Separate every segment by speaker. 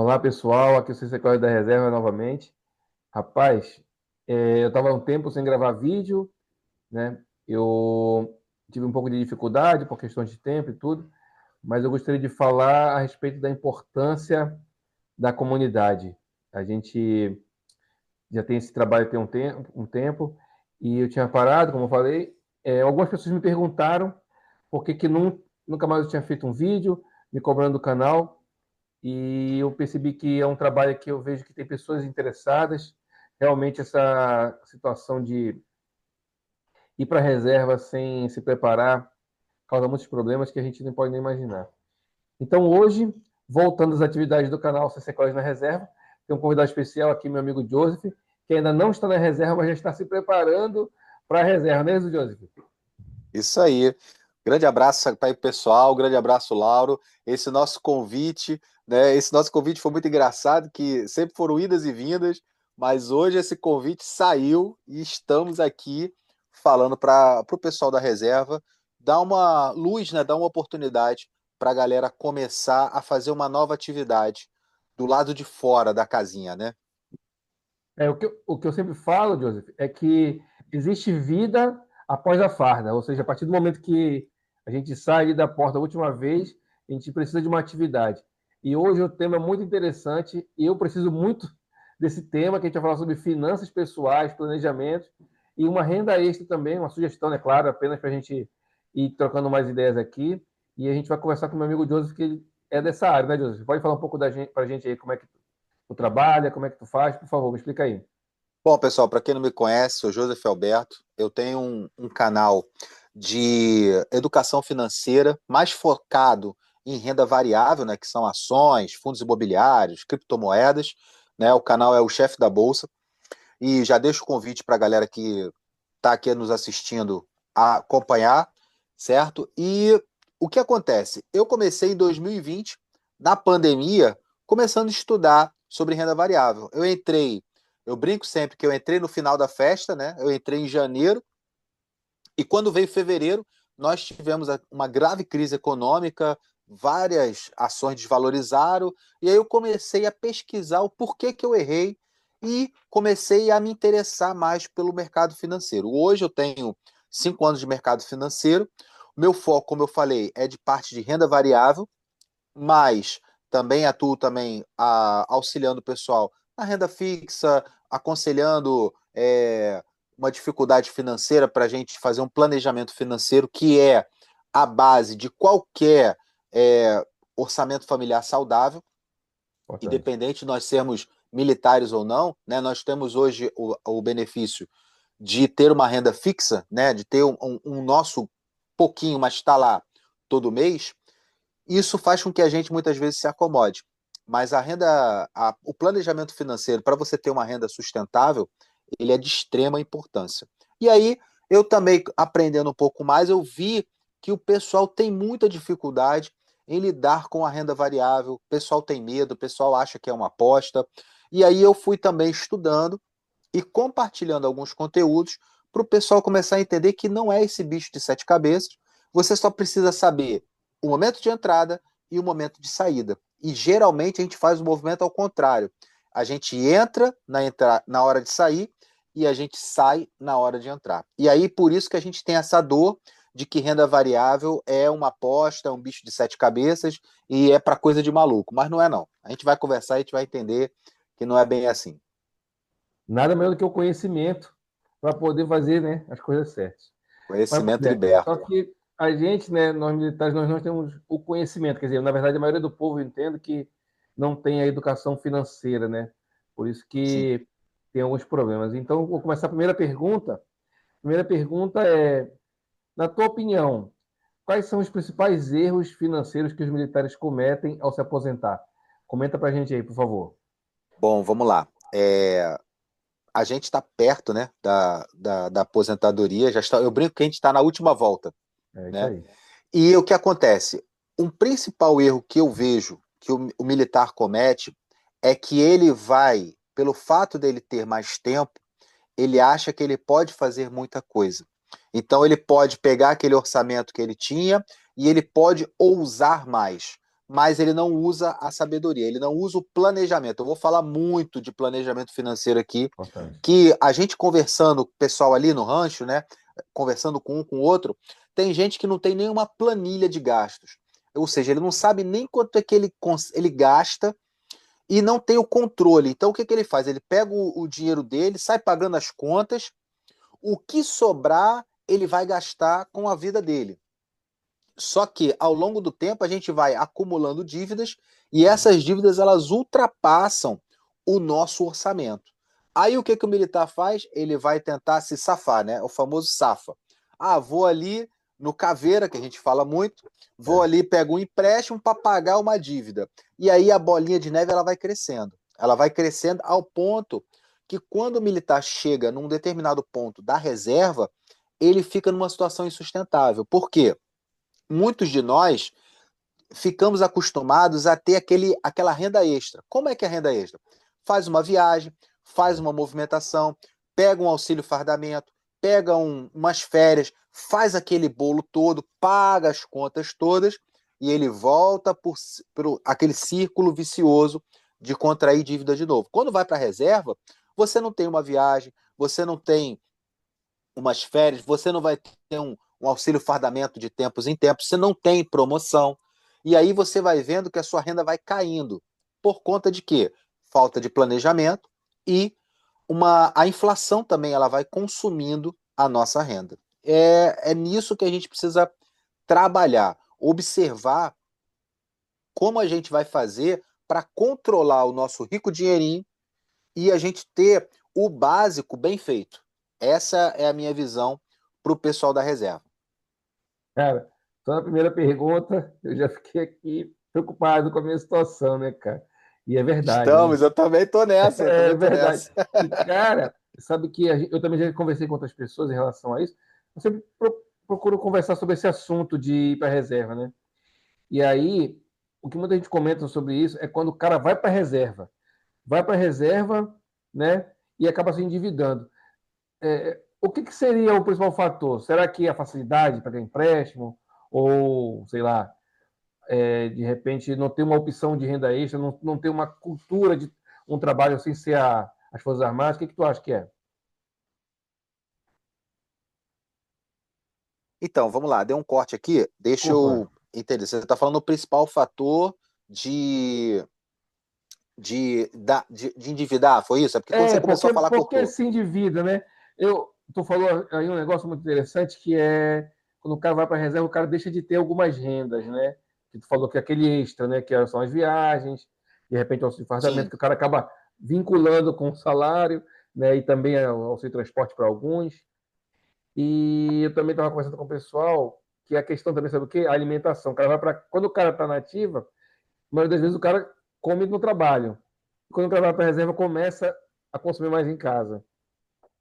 Speaker 1: Olá pessoal, aqui é o CC Cláudio da Reserva novamente. Rapaz, eu estava um tempo sem gravar vídeo, né? Eu tive um pouco de dificuldade por questões de tempo e tudo, mas eu gostaria de falar a respeito da importância da comunidade. A gente já tem esse trabalho tem um tempo, e eu tinha parado, como eu falei. Algumas pessoas me perguntaram por que que nunca mais eu tinha feito um vídeo, me cobrando do canal. E eu percebi que é um trabalho que eu vejo que tem pessoas interessadas. Realmente, essa situação de ir para a reserva sem se preparar causa muitos problemas que a gente não pode nem imaginar. Então, hoje, voltando às atividades do canal CC College na Reserva, tem um convidado especial aqui, meu amigo Joseph, que ainda não está na reserva, mas já está se preparando para a reserva, não é isso, Joseph?
Speaker 2: Isso aí. Grande abraço para o pessoal, grande abraço, Lauro. Esse nosso convite, né? Esse nosso convite foi muito engraçado, que sempre foram idas e vindas, mas hoje esse convite saiu e estamos aqui falando para o pessoal da reserva dar uma luz, né? Dar uma oportunidade para a galera começar a fazer uma nova atividade do lado de fora da casinha, né?
Speaker 1: O que eu sempre falo, Joseph, é que existe vida após a farda, ou seja, a partir do momento que a gente sai da porta a última vez, a gente precisa de uma atividade. E hoje o tema é muito interessante e eu preciso muito desse tema, que a gente vai falar sobre finanças pessoais, planejamento e uma renda extra também, uma sugestão, é claro, apenas para a gente ir trocando mais ideias aqui. E a gente vai conversar com o meu amigo Joseph, que ele é dessa área, né, Joseph? Pode falar um pouco para a gente aí como é que tu trabalha, como é que tu faz, por favor, me explica aí.
Speaker 2: Bom, pessoal, para quem não me conhece, sou Joseph Alberto. Eu tenho um canal de educação financeira mais focado em renda variável, né, que são ações, fundos imobiliários, criptomoedas, né? O canal é o Chefe da Bolsa. E já deixo o convite para a galera que está aqui nos assistindo a acompanhar, certo? E o que acontece? Eu comecei em 2020, na pandemia, começando a estudar sobre renda variável. Eu brinco sempre que eu entrei no final da festa, né? Eu entrei em janeiro, e quando veio fevereiro, nós tivemos uma grave crise econômica, várias ações desvalorizaram, e aí eu comecei a pesquisar o porquê que eu errei e comecei a me interessar mais pelo mercado financeiro. Hoje eu tenho 5 anos de mercado financeiro. O meu foco, como eu falei, é de parte de renda variável, mas também atuo também auxiliando o pessoal na renda fixa, aconselhando uma dificuldade financeira para a gente fazer um planejamento financeiro que é a base de qualquer é, orçamento familiar saudável,
Speaker 1: Importante.
Speaker 2: independente de nós sermos militares ou não, né? Nós temos hoje o benefício de ter uma renda fixa, né? De ter um nosso pouquinho, mas está lá todo mês. Isso faz com que a gente muitas vezes se acomode. Mas o planejamento financeiro, para você ter uma renda sustentável, ele é de extrema importância. E aí, eu também, aprendendo um pouco mais, eu vi que o pessoal tem muita dificuldade em lidar com a renda variável, o pessoal tem medo, o pessoal acha que é uma aposta. E aí eu fui também estudando e compartilhando alguns conteúdos para o pessoal começar a entender que não é esse bicho de sete cabeças. Você só precisa saber o momento de entrada e o momento de saída. E geralmente a gente faz o movimento ao contrário. A gente entra na hora de sair e a gente sai na hora de entrar. E aí por isso que a gente tem essa dor de que renda variável é uma aposta, é um bicho de sete cabeças e é para coisa de maluco. Mas não é não. A gente vai conversar e a gente vai entender que não é bem assim.
Speaker 1: Nada melhor do que o conhecimento para poder fazer, né, as coisas certas. Mas, pois
Speaker 2: Conhecimento
Speaker 1: é, só
Speaker 2: liberta.
Speaker 1: que a gente, né, nós militares, nós não temos o conhecimento. Quer dizer, na verdade, a maioria do povo entende que não tem a educação financeira, né? Por isso
Speaker 2: Sim.
Speaker 1: que tem alguns problemas. Então, vou começar a primeira pergunta. A primeira pergunta é, na tua opinião, quais são os principais erros financeiros que os militares cometem ao se aposentar? Comenta para a gente aí, por favor.
Speaker 2: Bom, vamos lá. A gente está perto, né, da aposentadoria. Já está, eu brinco que a gente está na última volta,
Speaker 1: É isso
Speaker 2: né?
Speaker 1: aí.
Speaker 2: E o que acontece? Um principal erro que eu vejo que o militar comete é que ele vai, pelo fato dele ter mais tempo, ele acha que ele pode fazer muita coisa. Então ele pode pegar aquele orçamento que ele tinha e ele pode ousar mais. mas ele não usa a sabedoria, ele não usa o planejamento. Eu vou falar muito de planejamento financeiro aqui,
Speaker 1: Importante.
Speaker 2: que a gente conversando, o pessoal ali no rancho, né, conversando com um com o outro, tem gente que não tem nenhuma planilha de gastos. Ou seja, ele não sabe nem quanto é que ele gasta e não tem o controle. Então, o que ele faz? Ele pega o dinheiro dele, sai pagando as contas, o que sobrar, ele vai gastar com a vida dele. Só que ao longo do tempo a gente vai acumulando dívidas e essas dívidas elas ultrapassam o nosso orçamento. Aí o que o militar faz? Ele vai tentar se safar, né? O famoso safa. Ah, vou ali no Caveira, que a gente fala muito, vou ali, pego um empréstimo para pagar uma dívida. E aí a bolinha de neve ela vai crescendo. Ela vai crescendo ao ponto que quando o militar chega num determinado ponto da reserva, ele fica numa situação insustentável. Por quê? Muitos de nós ficamos acostumados a ter aquela renda extra. Como é que é a renda extra? Faz uma viagem, faz uma movimentação, pega um auxílio fardamento, pega umas férias, faz aquele bolo todo, paga as contas todas e ele volta por aquele círculo vicioso de contrair dívida de novo. Quando vai para a reserva, você não tem uma viagem, você não tem umas férias, você não vai ter um auxílio fardamento de tempos em tempos, você não tem promoção. E aí você vai vendo que a sua renda vai caindo. Por conta de quê? Falta de planejamento e a inflação também ela vai consumindo a nossa renda. É nisso que a gente precisa trabalhar, observar como a gente vai fazer para controlar o nosso rico dinheirinho e a gente ter o básico bem feito. Essa é a minha visão para o pessoal da reserva.
Speaker 1: Cara, só na primeira pergunta, eu já fiquei aqui preocupado com a minha situação, né, cara? E é verdade, né?
Speaker 2: Estamos, eu também tô nessa, eu
Speaker 1: É
Speaker 2: também tô
Speaker 1: verdade.
Speaker 2: nessa.
Speaker 1: E, cara, sabe que eu também já conversei com outras pessoas em relação a isso. Eu sempre procuro conversar sobre esse assunto de ir para reserva, né? E aí, o que muita gente comenta sobre isso é quando o cara vai para reserva, né? E acaba se endividando. O que seria o principal fator? Será que a facilidade para ter empréstimo? Ou, sei lá, de repente não ter uma opção de renda extra, não ter uma cultura de um trabalho sem ser as Forças Armadas? O que tu acha que é?
Speaker 2: Então, vamos lá, deu um corte aqui, deixa
Speaker 1: Desculpa.
Speaker 2: eu entender. Você está falando o principal fator de endividar, foi isso? É porque quando você começou a falar,
Speaker 1: Porque
Speaker 2: cortou.
Speaker 1: se endivida, né? Tu falou aí um negócio muito interessante que é quando o cara vai para a reserva, o cara deixa de ter algumas rendas, né? Que tu falou que é aquele extra, né? Que são as viagens, de repente o auxílio fardamento,
Speaker 2: Sim,
Speaker 1: que o cara acaba vinculando com o salário, né? E também o auxílio transporte para alguns. E eu também estava conversando com o pessoal que a questão também, sabe o quê? A alimentação. O cara vai para quando o cara está na ativa, a maioria das vezes o cara come no trabalho. Quando o cara vai para a reserva, começa a consumir mais em casa,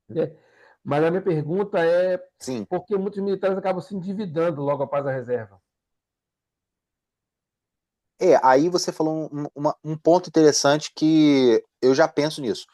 Speaker 1: né? Mas a minha pergunta é
Speaker 2: sim.
Speaker 1: por que muitos militares acabam se endividando logo após a reserva?
Speaker 2: Aí você falou um ponto interessante que eu já penso nisso.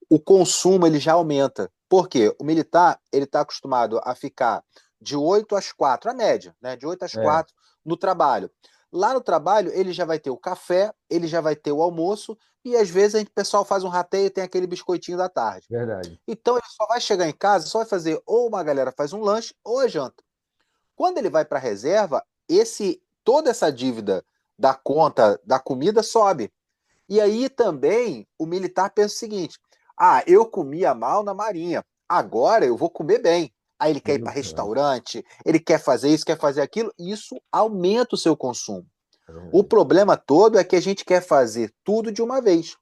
Speaker 2: O consumo ele já aumenta. Por quê? O militar ele está acostumado a ficar de 8 às 4, a média, né? De 8 às
Speaker 1: É,
Speaker 2: 4 no trabalho. Lá no trabalho, ele já vai ter o café, ele já vai ter o almoço, e às vezes o pessoal faz um rateio e tem aquele biscoitinho da tarde.
Speaker 1: verdade.
Speaker 2: Então ele só vai chegar em casa, só vai fazer ou uma galera faz um lanche ou a janta. Quando ele vai para a reserva, toda essa dívida da conta da comida sobe. E aí também o militar pensa o seguinte: ah, eu comia mal na Marinha, agora eu vou comer bem. Aí ele quer ir para
Speaker 1: Exatamente.
Speaker 2: restaurante, ele quer fazer isso, quer fazer aquilo, e isso aumenta o seu consumo.
Speaker 1: É
Speaker 2: O
Speaker 1: verdade.
Speaker 2: problema todo é que a gente quer fazer tudo de uma vez.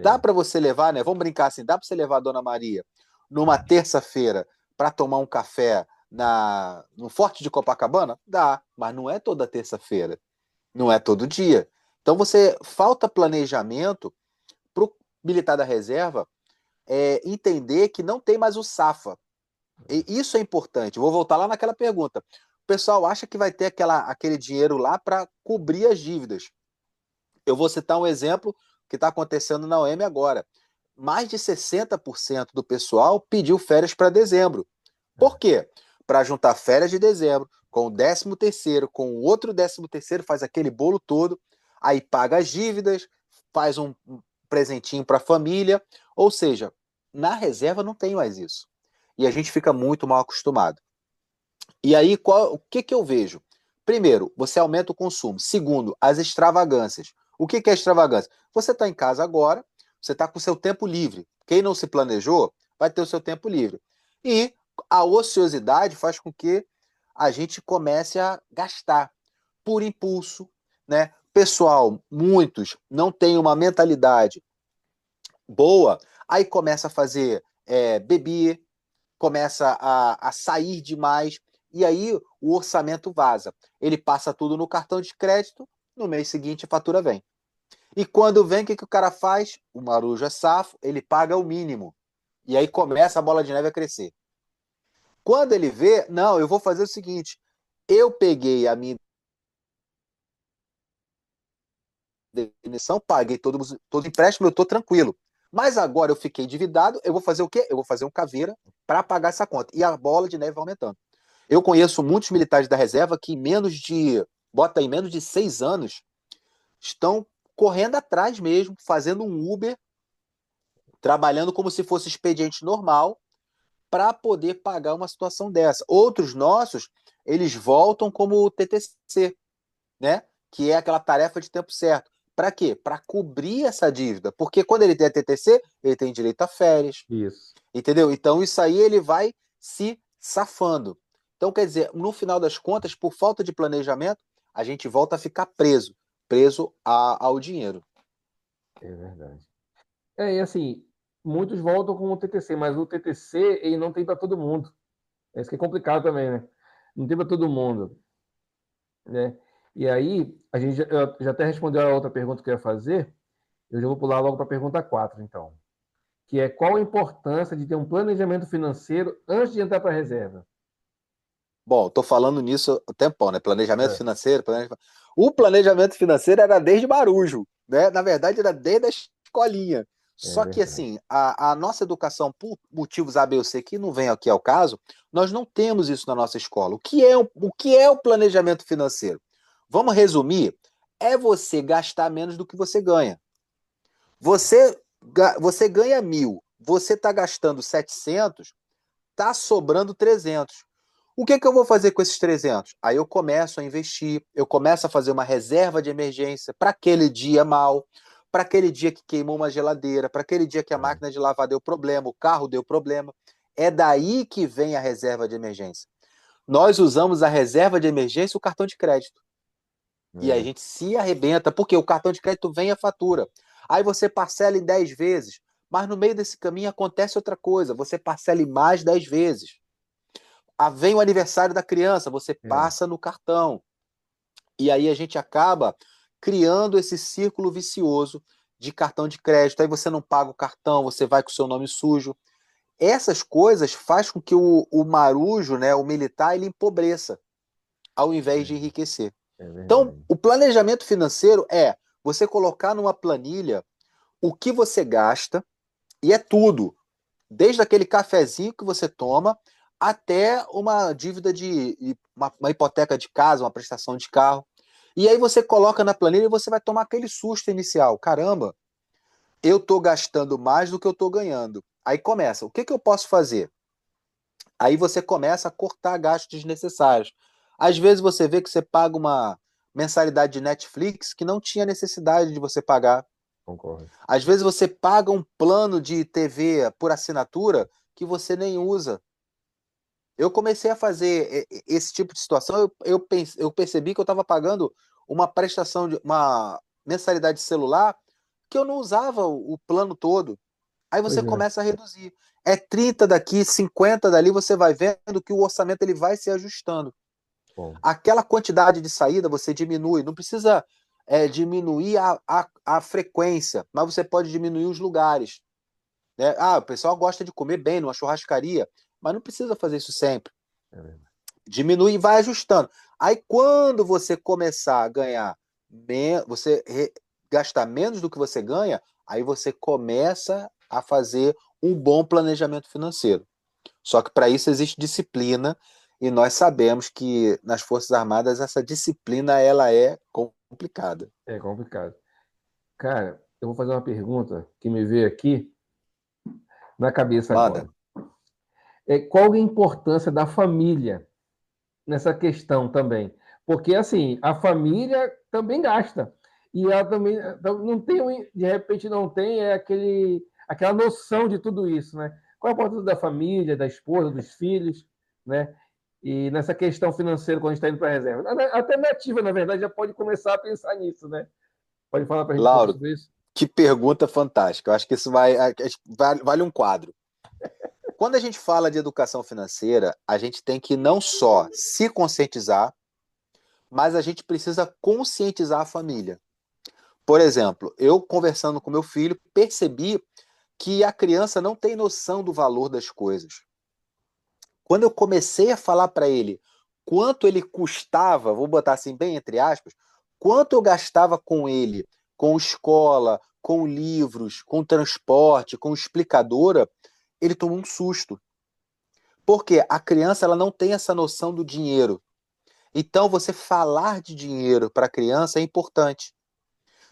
Speaker 2: Dá
Speaker 1: É,
Speaker 2: para você levar, né? Vamos brincar assim, dá para você levar a Dona Maria numa terça-feira para tomar um café no Forte de Copacabana? Dá, mas não é toda terça-feira, não é todo dia. Então você falta planejamento para o militar da reserva entender que não tem mais o SAFA. E isso é importante. Vou voltar lá naquela pergunta. O pessoal acha que vai ter aquele dinheiro lá para cobrir as dívidas. Eu vou citar um exemplo que está acontecendo na OEM agora. Mais de 60% do pessoal pediu férias para dezembro. Por quê? Para juntar férias de dezembro com o 13º, com o outro 13º, faz aquele bolo todo. aí paga as dívidas, faz um presentinho para a família, ou seja, na reserva não tem mais isso. E a gente fica muito mal acostumado. E aí, o que eu vejo? Primeiro, você aumenta o consumo. Segundo, as extravagâncias. O que é extravagância? Você está em casa agora, você está com o seu tempo livre. Quem não se planejou vai ter o seu tempo livre. E a ociosidade faz com que a gente comece a gastar por impulso, né? Pessoal, muitos não têm uma mentalidade boa, aí começa a fazer beber, começa a sair demais, e aí o orçamento vaza. Ele passa tudo no cartão de crédito, no mês seguinte a fatura vem. E quando vem, o que o cara faz? O marujo é safo, ele paga o mínimo. E aí começa a bola de neve a crescer. Quando ele vê, não, eu vou fazer o seguinte, eu peguei a minha demissão, paguei todo empréstimo, eu estou tranquilo. Mas agora eu fiquei endividado, eu vou fazer o quê? Eu vou fazer um caveira para pagar essa conta. E a bola de neve vai aumentando. Eu conheço muitos militares da reserva que bota em menos de 6 anos, estão correndo atrás mesmo, fazendo um Uber, trabalhando como se fosse expediente normal, para poder pagar uma situação dessa. Outros nossos, eles voltam como o TTC, né? Que é aquela tarefa de tempo certo. Para quê? Para cobrir essa dívida. Porque quando ele tem a TTC, ele tem direito a férias.
Speaker 1: Isso.
Speaker 2: Entendeu? Então, isso aí ele vai se safando. Então, quer dizer, no final das contas, por falta de planejamento, a gente volta a ficar preso ao dinheiro.
Speaker 1: É verdade. E assim, muitos voltam com o TTC, mas o TTC ele não tem para todo mundo. É isso que é complicado também, né? Não tem para todo mundo, né? E aí, a gente já até respondeu a outra pergunta que eu ia fazer, eu já vou pular logo para a pergunta 4, então, que é qual a importância de ter um planejamento financeiro antes de entrar para a reserva?
Speaker 2: Bom, estou falando nisso há tempão, né? Planejamento
Speaker 1: É,
Speaker 2: financeiro. O planejamento financeiro era desde Marujo, né? Na verdade, era desde a escolinha.
Speaker 1: é
Speaker 2: Só que,
Speaker 1: verdade.
Speaker 2: assim, a nossa educação, por motivos A, B ou C, que não vem aqui ao caso, nós não temos isso na nossa escola. O que é o planejamento financeiro? Vamos resumir? É você gastar menos do que você ganha. Você ganha 1.000, você está gastando 700, está sobrando 300. O que eu vou fazer com esses 300? Aí eu começo a investir, eu começo a fazer uma reserva de emergência para aquele dia mal, para aquele dia que queimou uma geladeira, para aquele dia que a
Speaker 1: É,
Speaker 2: máquina de lavar deu problema, o carro deu problema. É daí que vem a reserva de emergência. Nós usamos a reserva de emergência e o cartão de crédito. E aí a
Speaker 1: é,
Speaker 2: gente se arrebenta, porque o cartão de crédito vem a fatura. Aí você parcela em 10 vezes, mas no meio desse caminho acontece outra coisa, você parcela em mais 10 vezes. Vem o aniversário da criança, você
Speaker 1: é,
Speaker 2: passa no cartão. E aí a gente acaba criando esse círculo vicioso de cartão de crédito. Aí você não paga o cartão, você vai com o seu nome sujo. Essas coisas faz com que o marujo, né, o militar, ele empobreça, ao invés de enriquecer.
Speaker 1: é
Speaker 2: Então,
Speaker 1: verdade.
Speaker 2: o planejamento financeiro é você colocar numa planilha o que você gasta, e é tudo, desde aquele cafezinho que você toma até uma dívida de uma hipoteca de casa, uma prestação de carro. E aí você coloca na planilha e você vai tomar aquele susto inicial. Caramba, eu estou gastando mais do que eu estou ganhando. Aí começa, o que eu posso fazer? Aí você começa a cortar gastos desnecessários. Às vezes você vê que você paga uma mensalidade de Netflix que não tinha necessidade de você pagar.
Speaker 1: Concordo.
Speaker 2: Às vezes você paga um plano de TV por assinatura que você nem usa. Eu comecei a fazer esse tipo de situação, eu percebi que eu estava pagando uma prestação de uma mensalidade de celular que eu não usava o plano todo. Aí você
Speaker 1: Pois é.
Speaker 2: começa a reduzir. É 30 daqui, 50 dali, você vai vendo que o orçamento ele vai se ajustando.
Speaker 1: Bom,
Speaker 2: Aquela quantidade de saída você diminui, não precisa diminuir a frequência, mas você pode diminuir os lugares. Né? O pessoal gosta de comer bem numa churrascaria, mas não precisa fazer isso sempre.
Speaker 1: é verdade.
Speaker 2: Diminui e vai ajustando. Aí quando você começar a ganhar, gastar menos do que você ganha, aí você começa a fazer um bom planejamento financeiro. Só que para isso existe disciplina E nós sabemos que nas Forças Armadas essa disciplina ela é complicada.
Speaker 1: É complicado. Cara, eu vou fazer uma pergunta que me veio aqui na cabeça
Speaker 2: Manda.
Speaker 1: agora. Qual a importância da família nessa questão também? Porque, assim, a família também gasta. E ela também não tem, de repente, não tem aquela noção de tudo isso, né? Qual a importância da família, da esposa, dos filhos, né? E nessa questão financeira, quando a gente está indo para a reserva. Até minha ativa, na verdade, já pode começar a pensar nisso, né? Pode falar para a gente um pouco
Speaker 2: Lauro,
Speaker 1: sobre isso?
Speaker 2: que pergunta fantástica. Eu acho que isso vale um quadro. Quando a gente fala de educação financeira, a gente tem que não só se conscientizar, mas a gente precisa conscientizar a família. Por exemplo, eu conversando com meu filho, percebi que a criança não tem noção do valor das coisas. Quando eu comecei a falar para ele quanto ele custava, vou botar assim bem entre aspas, quanto eu gastava com ele, com escola, com livros, com transporte, com explicadora, ele tomou um susto. Porque a criança ela não tem essa noção do dinheiro. Então, você falar de dinheiro para a criança é importante.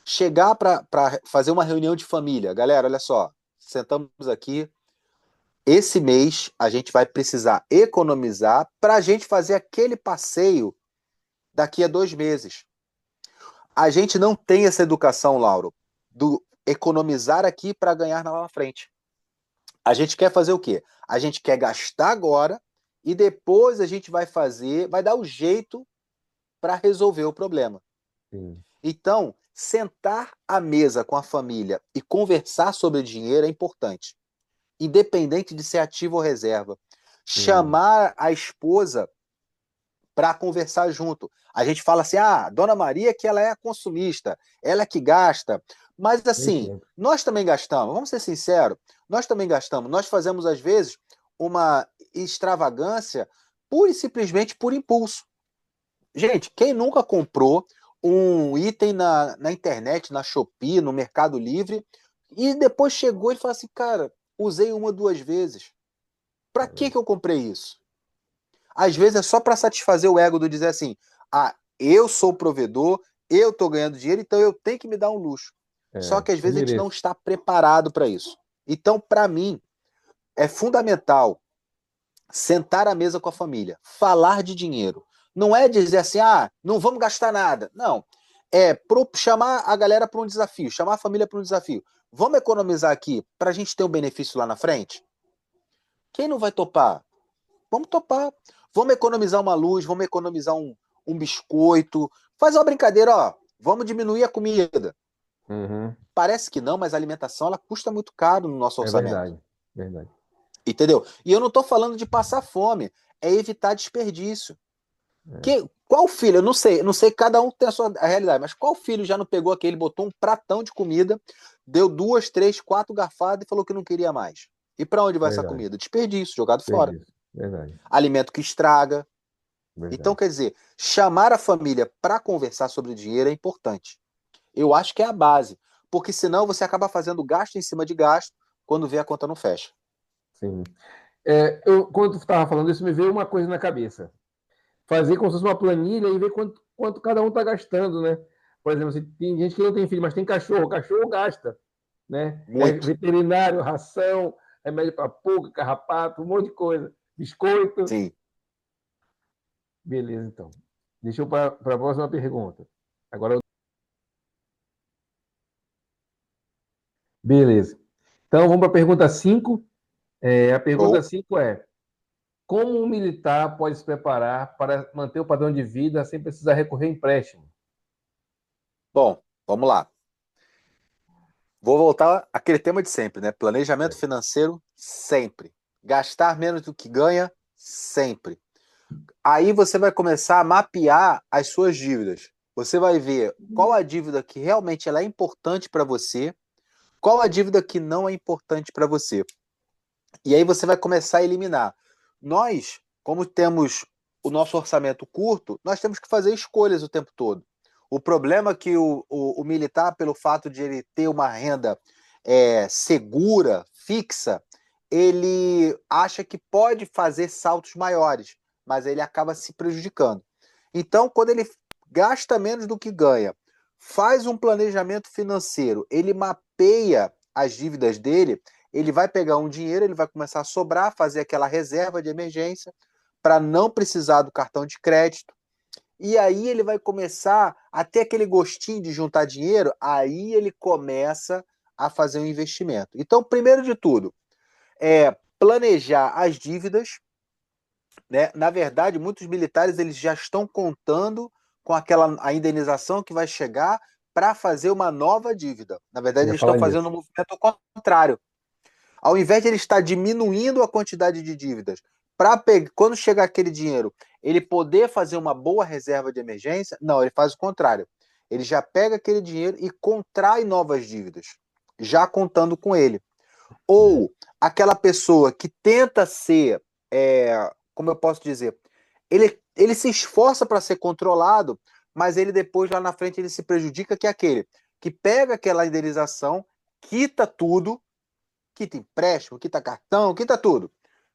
Speaker 2: Chegar para fazer uma reunião de família. Galera, olha só, sentamos aqui. Esse mês a gente vai precisar economizar para a gente fazer aquele passeio daqui a 2 meses. A gente não tem essa educação, Lauro, do economizar aqui para ganhar lá na frente. A gente quer fazer o quê? A gente quer gastar agora e depois a gente vai fazer, vai dar o jeito para resolver o problema.
Speaker 1: Sim.
Speaker 2: Então, sentar à mesa com a família e conversar sobre dinheiro é importante, independente de ser ativo ou reserva.
Speaker 1: Sim.
Speaker 2: Chamar a esposa para conversar junto. A gente fala assim: ah, Dona Maria que ela é a consumista, ela é que gasta. Mas
Speaker 1: Nem
Speaker 2: assim,
Speaker 1: sempre.
Speaker 2: nós também gastamos, vamos ser sinceros, nós também gastamos. Nós fazemos, às vezes, uma extravagância pura e simplesmente por impulso. Gente, quem nunca comprou um item na internet, na Shopee, no Mercado Livre, e depois chegou e falou assim, cara, usei uma, 2 vezes. Para que eu comprei isso? Às vezes é só para satisfazer o ego do dizer assim, ah, eu sou o provedor, eu estou ganhando dinheiro, então eu tenho que me dar um luxo. Só que às
Speaker 1: Eu
Speaker 2: vezes a gente não
Speaker 1: mereço.
Speaker 2: está preparado para isso. Então, para mim, é fundamental sentar à mesa com a família, falar de dinheiro. Não é dizer assim, ah, não vamos gastar nada. Não. É chamar a galera para um desafio, chamar a família para um desafio. Vamos economizar aqui para a gente ter um benefício lá na frente? Quem não vai topar? Vamos topar. Vamos economizar uma luz, vamos economizar um biscoito. Faz uma brincadeira, ó. Vamos diminuir a comida.
Speaker 1: Uhum.
Speaker 2: Parece que não, mas a alimentação ela custa muito caro no nosso
Speaker 1: É
Speaker 2: orçamento.
Speaker 1: verdade. Verdade.
Speaker 2: Entendeu? E eu não estou falando de passar fome, é evitar desperdício.
Speaker 1: É.
Speaker 2: Qual filho, eu não sei, cada um tem a sua realidade, mas qual filho já não pegou aquele, botou um pratão de comida, deu 2, 3, 4 garfadas e falou que não queria mais? E para onde vai essa
Speaker 1: Verdade.
Speaker 2: comida? Desperdício, jogado fora.
Speaker 1: Perdi isso. Verdade.
Speaker 2: Alimento que estraga. Então,
Speaker 1: Verdade.
Speaker 2: quer dizer, chamar a família para conversar sobre dinheiro é importante. Eu acho que é a base, porque senão você acaba fazendo gasto em cima de gasto, quando vê a conta não fecha.
Speaker 1: Sim. Quando tu estava falando isso, me veio uma coisa na cabeça. Fazer como se fosse uma planilha e ver quanto cada um está gastando, né? Por exemplo, se tem gente que não tem filho, mas tem cachorro, o cachorro gasta, né?
Speaker 2: Muito.
Speaker 1: Veterinário, ração, remédio para pulga, carrapato, um monte de coisa. Biscoito.
Speaker 2: Sim.
Speaker 1: Beleza, então. Deixa eu para a próxima pergunta. Agora, beleza. Então, vamos para a pergunta 5. A pergunta
Speaker 2: Show.
Speaker 1: 5 é: como um militar pode se preparar para manter o padrão de vida sem precisar recorrer a empréstimo?
Speaker 2: Bom, vamos lá. Vou voltar àquele tema de sempre, né? Planejamento financeiro, sempre. Gastar menos do que ganha, sempre. Aí você vai começar a mapear as suas dívidas. Você vai ver qual a dívida que realmente ela é importante para você, qual a dívida que não é importante para você. E aí você vai começar a eliminar. Nós, como temos o nosso orçamento curto, nós temos que fazer escolhas o tempo todo. O problema é que o militar, pelo fato de ele ter uma renda segura, fixa, ele acha que pode fazer saltos maiores. mas ele acaba se prejudicando. Então, quando ele gasta menos do que ganha, faz um planejamento financeiro, ele mapeia as dívidas dele, ele vai pegar um dinheiro, ele vai começar a sobrar, fazer aquela reserva de emergência para não precisar do cartão de crédito. E aí ele vai começar a ter aquele gostinho de juntar dinheiro, aí ele começa a fazer um investimento. Então, primeiro de tudo, é planejar as dívidas, né? Na verdade, muitos militares eles já estão contando com a indenização que vai chegar para fazer uma nova dívida. Na verdade,
Speaker 1: Eu ia
Speaker 2: eles estão
Speaker 1: falar
Speaker 2: fazendo
Speaker 1: nisso.
Speaker 2: um movimento contrário. Ao invés de ele estar diminuindo a quantidade de dívidas, para quando chegar aquele dinheiro, ele poder fazer uma boa reserva de emergência, não, ele faz o contrário. Ele já pega aquele dinheiro e contrai novas dívidas, já contando com ele. Ou aquela pessoa que tenta ser, como eu posso dizer, ele se esforça para ser controlado, mas ele depois lá na frente ele se prejudica, que é aquele que pega aquela indenização, quita tudo, quita empréstimo, quita cartão, quita tudo.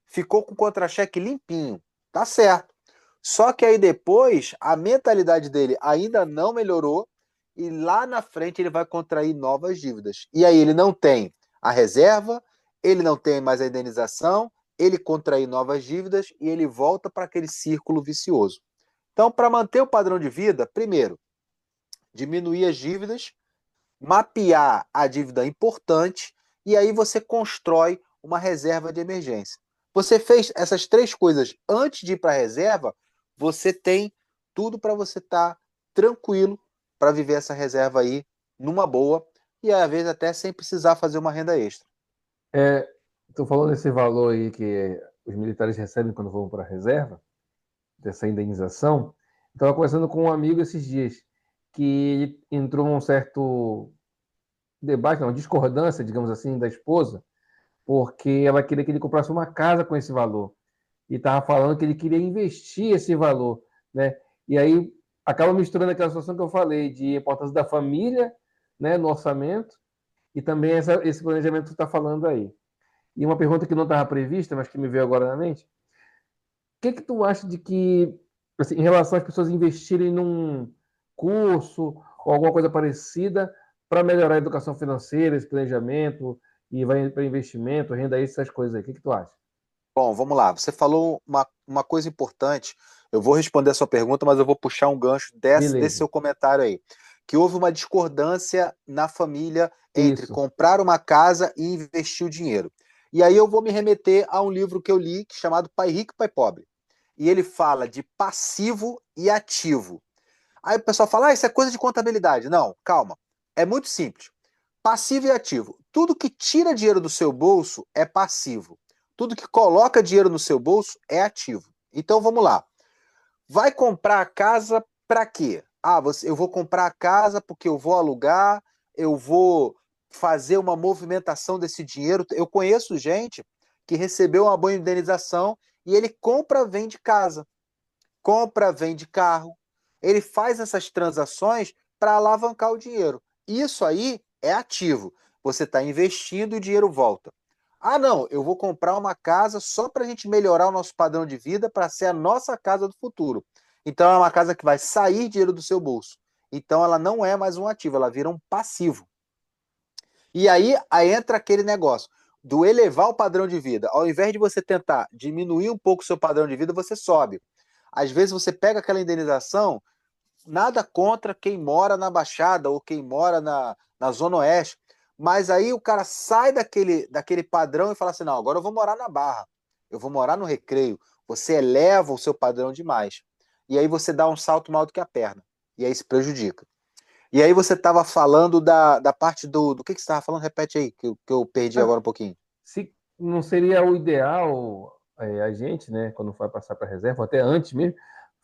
Speaker 2: Ficou com o contra-cheque limpinho. Tá certo. Só que aí depois a mentalidade dele ainda não melhorou e lá na frente ele vai contrair novas dívidas. E aí ele não tem a reserva, ele não tem mais a indenização, ele contrai novas dívidas e ele volta para aquele círculo vicioso. Então, para manter o padrão de vida, primeiro, diminuir as dívidas, mapear a dívida importante e aí você constrói uma reserva de emergência. Você fez essas três coisas antes de ir para a reserva, você tem tudo para você estar tranquilo para viver essa reserva aí numa boa e às vezes até sem precisar fazer uma renda extra.
Speaker 1: Estou falando desse valor aí que os militares recebem quando vão para a reserva, dessa indenização. Estava conversando com um amigo esses dias que entrou num certo debate, não, discordância, digamos assim, da esposa, porque ela queria que ele comprasse uma casa com esse valor. E estava falando que ele queria investir esse valor, né? E aí acaba misturando aquela situação que eu falei de importância da família, né, no orçamento e também esse planejamento que você está falando aí. E uma pergunta que não estava prevista, mas que me veio agora na mente: o que tu acha de que, assim, em relação às pessoas investirem num curso ou alguma coisa parecida para melhorar a educação financeira, esse planejamento e vai para investimento, renda extra, essas coisas aí? O que tu acha?
Speaker 2: Bom, vamos lá. Você falou uma coisa importante. Eu vou responder a sua pergunta, mas eu vou puxar um gancho desse
Speaker 1: Beleza.
Speaker 2: seu comentário aí. Que houve uma discordância na família entre
Speaker 1: Isso.
Speaker 2: comprar uma casa e investir o dinheiro. E aí eu vou me remeter a um livro que eu li chamado Pai Rico e Pai Pobre. E ele fala de passivo e ativo. Aí o pessoal fala, isso é coisa de contabilidade. Não, calma. É muito simples. Passivo e ativo. Tudo que tira dinheiro do seu bolso é passivo. Tudo que coloca dinheiro no seu bolso é ativo. Então vamos lá. Vai comprar a casa para quê? Eu vou comprar a casa porque eu vou alugar, eu vou fazer uma movimentação desse dinheiro. Eu conheço gente que recebeu uma boa indenização e ele compra, vende casa, compra, vende carro. Ele faz essas transações para alavancar o dinheiro. Isso aí é ativo. Você está investindo e o dinheiro volta. Ah, não, eu vou comprar uma casa só para a gente melhorar o nosso padrão de vida para ser a nossa casa do futuro. Então é uma casa que vai sair dinheiro do seu bolso. Então ela não é mais um ativo, ela vira um passivo. E aí entra aquele negócio do elevar o padrão de vida. Ao invés de você tentar diminuir um pouco o seu padrão de vida, você sobe. Às vezes você pega aquela indenização, nada contra quem mora na Baixada ou quem mora na Zona Oeste, mas aí o cara sai daquele padrão e fala assim: não, agora eu vou morar na Barra, eu vou morar no Recreio. Você eleva o seu padrão demais. E aí você dá um salto maior do que a perna. E aí se prejudica. E aí você estava falando da parte do que você estava falando? Repete aí, que eu perdi agora um pouquinho.
Speaker 1: Se não seria o ideal a gente, né, quando vai passar para reserva, ou até antes mesmo,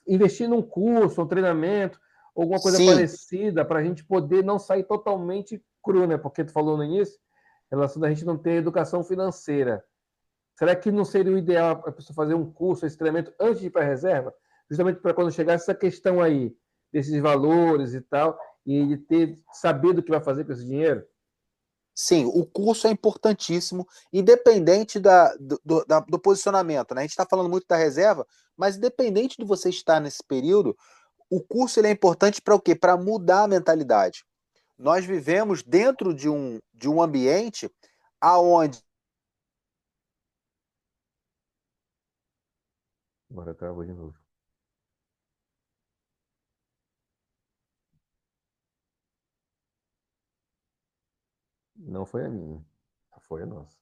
Speaker 1: investir num curso, um treinamento, alguma coisa
Speaker 2: Sim,
Speaker 1: parecida, para a gente poder não sair totalmente cru, né? Porque tu falou no início, em relação da gente não ter educação financeira. Será que não seria o ideal a pessoa fazer um curso, esse treinamento, antes de ir para a reserva? Justamente para quando chegar essa questão aí, desses valores e tal, e ele saber do que vai fazer com esse dinheiro?
Speaker 2: Sim, o curso é importantíssimo, independente do posicionamento, né? A gente está falando muito da reserva, mas independente de você estar nesse período, o curso ele é importante para o quê? Para mudar a mentalidade. Nós vivemos dentro de um ambiente aonde
Speaker 1: Agora travou de novo. Não foi a minha. Foi a nossa.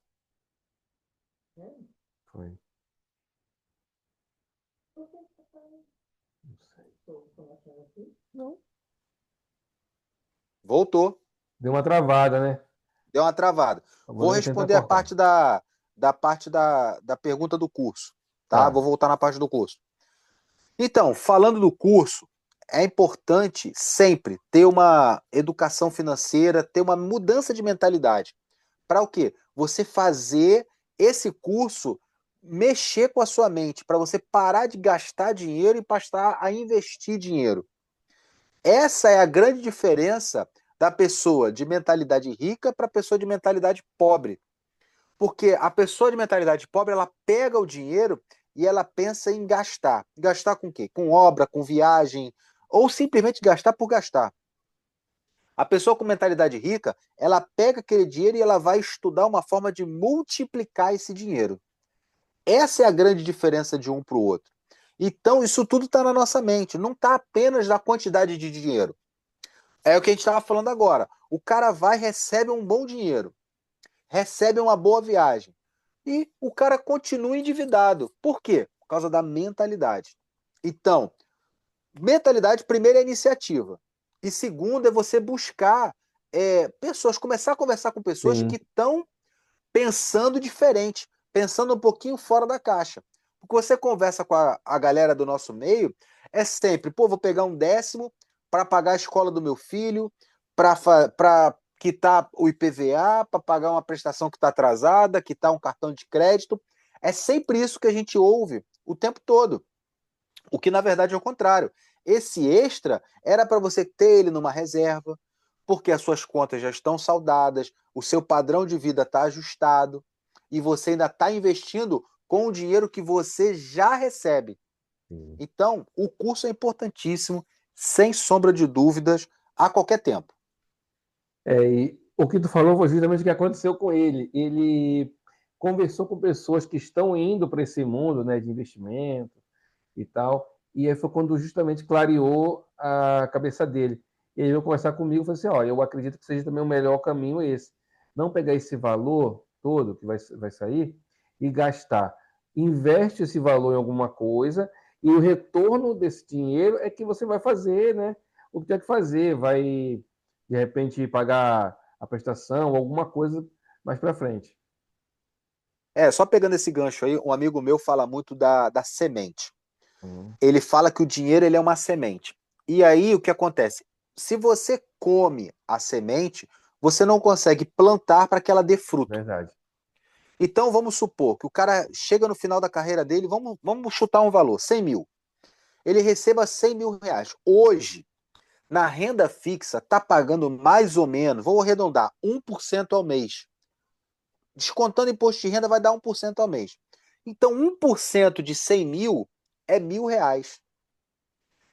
Speaker 1: Foi. Não sei. Não.
Speaker 2: voltou,
Speaker 1: Deu uma travada, né?
Speaker 2: deu uma travada. Vou
Speaker 1: Vou tentar
Speaker 2: responder a
Speaker 1: cortar.
Speaker 2: parte da pergunta do curso, tá? Vou
Speaker 1: Tá.
Speaker 2: voltar na parte do curso. Então, falando do curso, é importante sempre ter uma educação financeira, ter uma mudança de mentalidade. Para o quê? Você fazer esse curso mexer com a sua mente, para você parar de gastar dinheiro e passar a investir dinheiro. Essa é a grande diferença da pessoa de mentalidade rica para a pessoa de mentalidade pobre. Porque a pessoa de mentalidade pobre, ela pega o dinheiro e ela pensa em gastar. Gastar com o quê? Com obra, com viagem, ou simplesmente gastar por gastar. A pessoa com mentalidade rica, ela pega aquele dinheiro e ela vai estudar uma forma de multiplicar esse dinheiro. Essa é a grande diferença de um para o outro. Então, isso tudo está na nossa mente, não está apenas na quantidade de dinheiro. É o que a gente estava falando agora. O cara vai, recebe um bom dinheiro, recebe uma boa viagem. E o cara continua endividado. Por quê? Por causa da mentalidade. Então, mentalidade, primeiro, é iniciativa. E segundo, é você buscar pessoas, começar a conversar com pessoas que
Speaker 1: Sim.
Speaker 2: estão pensando diferente, pensando um pouquinho fora da caixa. Porque você conversa com a galera do nosso meio, é sempre, pô, vou pegar um décimo para pagar a escola do meu filho, para quitar o IPVA, para pagar uma prestação que está atrasada, quitar um cartão de crédito. É sempre isso que a gente ouve o tempo todo. O que na verdade é o contrário. Esse extra era para você ter ele numa reserva, porque as suas contas já estão saldadas, o seu padrão de vida está ajustado e você ainda está investindo com o dinheiro que você já recebe.
Speaker 1: Sim.
Speaker 2: Então, o curso é importantíssimo, sem sombra de dúvidas, a qualquer tempo.
Speaker 1: E o que tu falou foi justamente o que aconteceu com ele. Ele conversou com pessoas que estão indo para esse mundo, né, de investimento e tal, e aí foi quando justamente clareou a cabeça dele. Ele veio conversar comigo e falou assim: ó, eu acredito que seja também o melhor caminho esse. Não pegar esse valor todo que vai sair e gastar. Investe esse valor em alguma coisa e o retorno desse dinheiro é que você vai fazer, né? O que tem que fazer, vai de repente pagar a prestação, alguma coisa mais para frente.
Speaker 2: Só pegando esse gancho aí, um amigo meu fala muito da semente.
Speaker 1: Uhum.
Speaker 2: Ele fala que o dinheiro ele é uma semente. E aí o que acontece? Se você come a semente, você não consegue plantar para que ela dê fruto.
Speaker 1: Verdade.
Speaker 2: Então vamos supor que o cara chega no final da carreira dele, vamos chutar um valor, 100 mil. Ele receba 100 mil reais. Hoje, na renda fixa, está pagando mais ou menos, vou arredondar, 1% ao mês. Descontando imposto de renda vai dar 1% ao mês. Então 1% de 100 mil é R$ 1.000.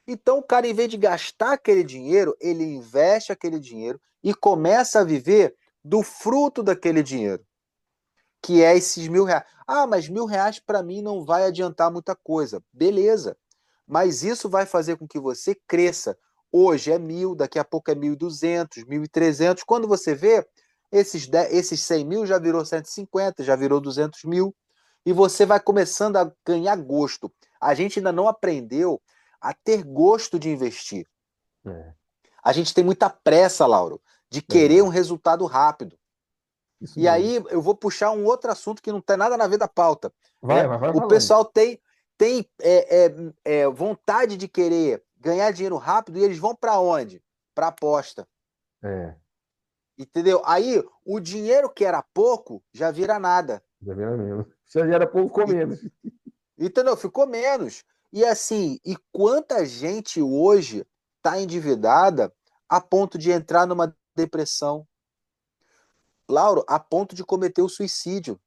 Speaker 2: Então o cara, em vez de gastar aquele dinheiro, ele investe aquele dinheiro e começa a viver do fruto daquele dinheiro, que é esses R$ 1.000. Ah, mas R$ 1.000 para mim não vai adiantar muita coisa. Beleza. Mas isso vai fazer com que você cresça. Hoje é 1.000, daqui a pouco é 1.200, 1.300. Quando você vê, esses 100 mil já virou 150, já virou 200 mil. E você vai começando a ganhar gosto. A gente ainda não aprendeu a ter gosto de investir.
Speaker 1: É,
Speaker 2: A gente tem muita pressa, Lauro, de querer um
Speaker 1: verdade.
Speaker 2: resultado rápido.
Speaker 1: Isso
Speaker 2: E
Speaker 1: mesmo.
Speaker 2: aí eu vou puxar um outro assunto que não tem nada a ver da pauta.
Speaker 1: Vai,
Speaker 2: Né?
Speaker 1: vai
Speaker 2: O
Speaker 1: falando.
Speaker 2: pessoal tem vontade de querer ganhar dinheiro rápido e eles vão para onde? Para aposta.
Speaker 1: É,
Speaker 2: Entendeu? Aí o dinheiro que era pouco já vira nada.
Speaker 1: já viram mesmo. Já era pouco com
Speaker 2: E,
Speaker 1: menos.
Speaker 2: entendeu? Ficou menos. E assim, e quanta gente hoje está endividada a ponto de entrar numa depressão? Lauro, a ponto de cometer o suicídio.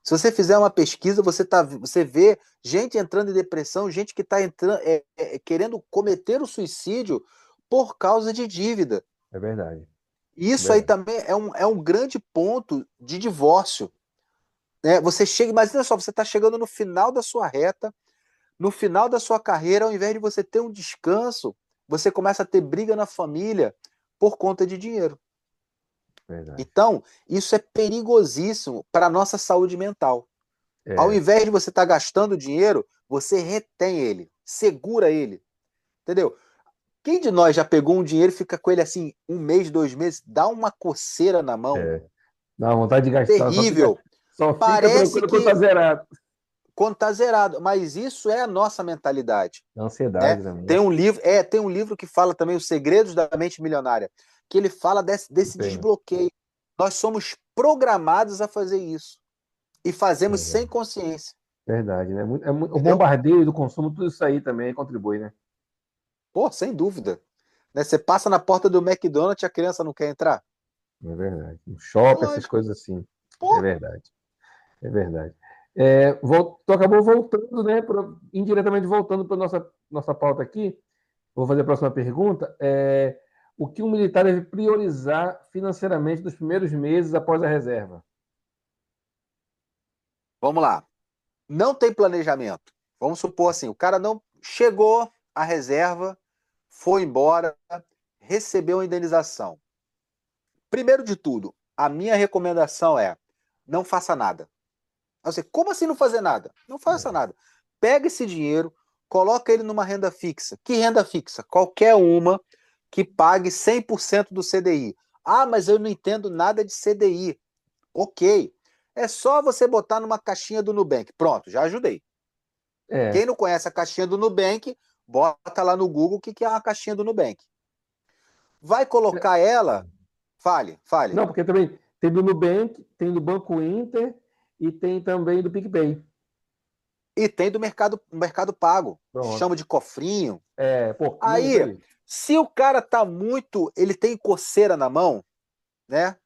Speaker 2: Se você fizer uma pesquisa, você vê gente entrando em depressão, gente que está querendo cometer o suicídio por causa de dívida.
Speaker 1: É verdade. É
Speaker 2: Isso aí
Speaker 1: verdade.
Speaker 2: também é um grande ponto de divórcio. Né? Você chega, imagina só, você está chegando no final da sua reta, no final da sua carreira, ao invés de você ter um descanso, você começa a ter briga na família por conta de dinheiro.
Speaker 1: Verdade.
Speaker 2: Então, isso é perigosíssimo para a nossa saúde mental. Ao
Speaker 1: É,
Speaker 2: invés de você estar gastando dinheiro, você retém ele, segura ele, entendeu? Quem de nós já pegou um dinheiro e fica com ele assim 1 mês, 2 meses, dá uma coceira na mão,
Speaker 1: é. Dá vontade de gastar,
Speaker 2: terrível.
Speaker 1: só fica
Speaker 2: Parece
Speaker 1: tranquilo quando tá
Speaker 2: que
Speaker 1: zerado.
Speaker 2: quando está zerado, mas isso é a nossa mentalidade, né?
Speaker 1: Ansiedade também.
Speaker 2: Tem um livro que fala também Os Segredos da Mente Milionária, que ele fala desse
Speaker 1: Tenho.
Speaker 2: desbloqueio. Nós somos programados a fazer isso e fazemos sem
Speaker 1: É,
Speaker 2: consciência,
Speaker 1: verdade, né? O
Speaker 2: entendeu?
Speaker 1: bombardeio do consumo, tudo isso aí também contribui, né?
Speaker 2: Pô, sem dúvida. Né? Você passa na porta do McDonald's e a criança não quer entrar?
Speaker 1: É verdade. O shopping, essas
Speaker 2: Lógico.
Speaker 1: coisas assim. É
Speaker 2: Pô,
Speaker 1: verdade. É verdade. Tu acabou voltando, né? Indiretamente voltando para nossa pauta aqui. Vou fazer a próxima pergunta. O que um militar deve priorizar financeiramente nos primeiros meses após a reserva?
Speaker 2: vamos lá. Não tem planejamento. Vamos supor assim, o cara não chegou à reserva, foi embora, recebeu a indenização. Primeiro de tudo, a minha recomendação é: não faça nada. Você, como assim não fazer nada? Não faça
Speaker 1: É,
Speaker 2: nada. Pega esse dinheiro, coloca ele numa renda fixa. Que renda fixa? Qualquer uma que pague 100% do CDI. Ah, mas eu não entendo nada de CDI. Ok. É só você botar numa caixinha do Nubank. Pronto, já ajudei. Quem
Speaker 1: é.
Speaker 2: não conhece a caixinha do Nubank, bota lá no Google o que é uma caixinha do Nubank. Vai colocar ela. Fale, fale.
Speaker 1: Não, porque também tem do Nubank, tem do Banco Inter e tem também do PicPay.
Speaker 2: E tem do Mercado Pago.
Speaker 1: Pronto.
Speaker 2: Chama de cofrinho.
Speaker 1: Pouquinho, isso
Speaker 2: Aí,
Speaker 1: aí.
Speaker 2: se o cara tá muito. Ele tem coceira na mão, né?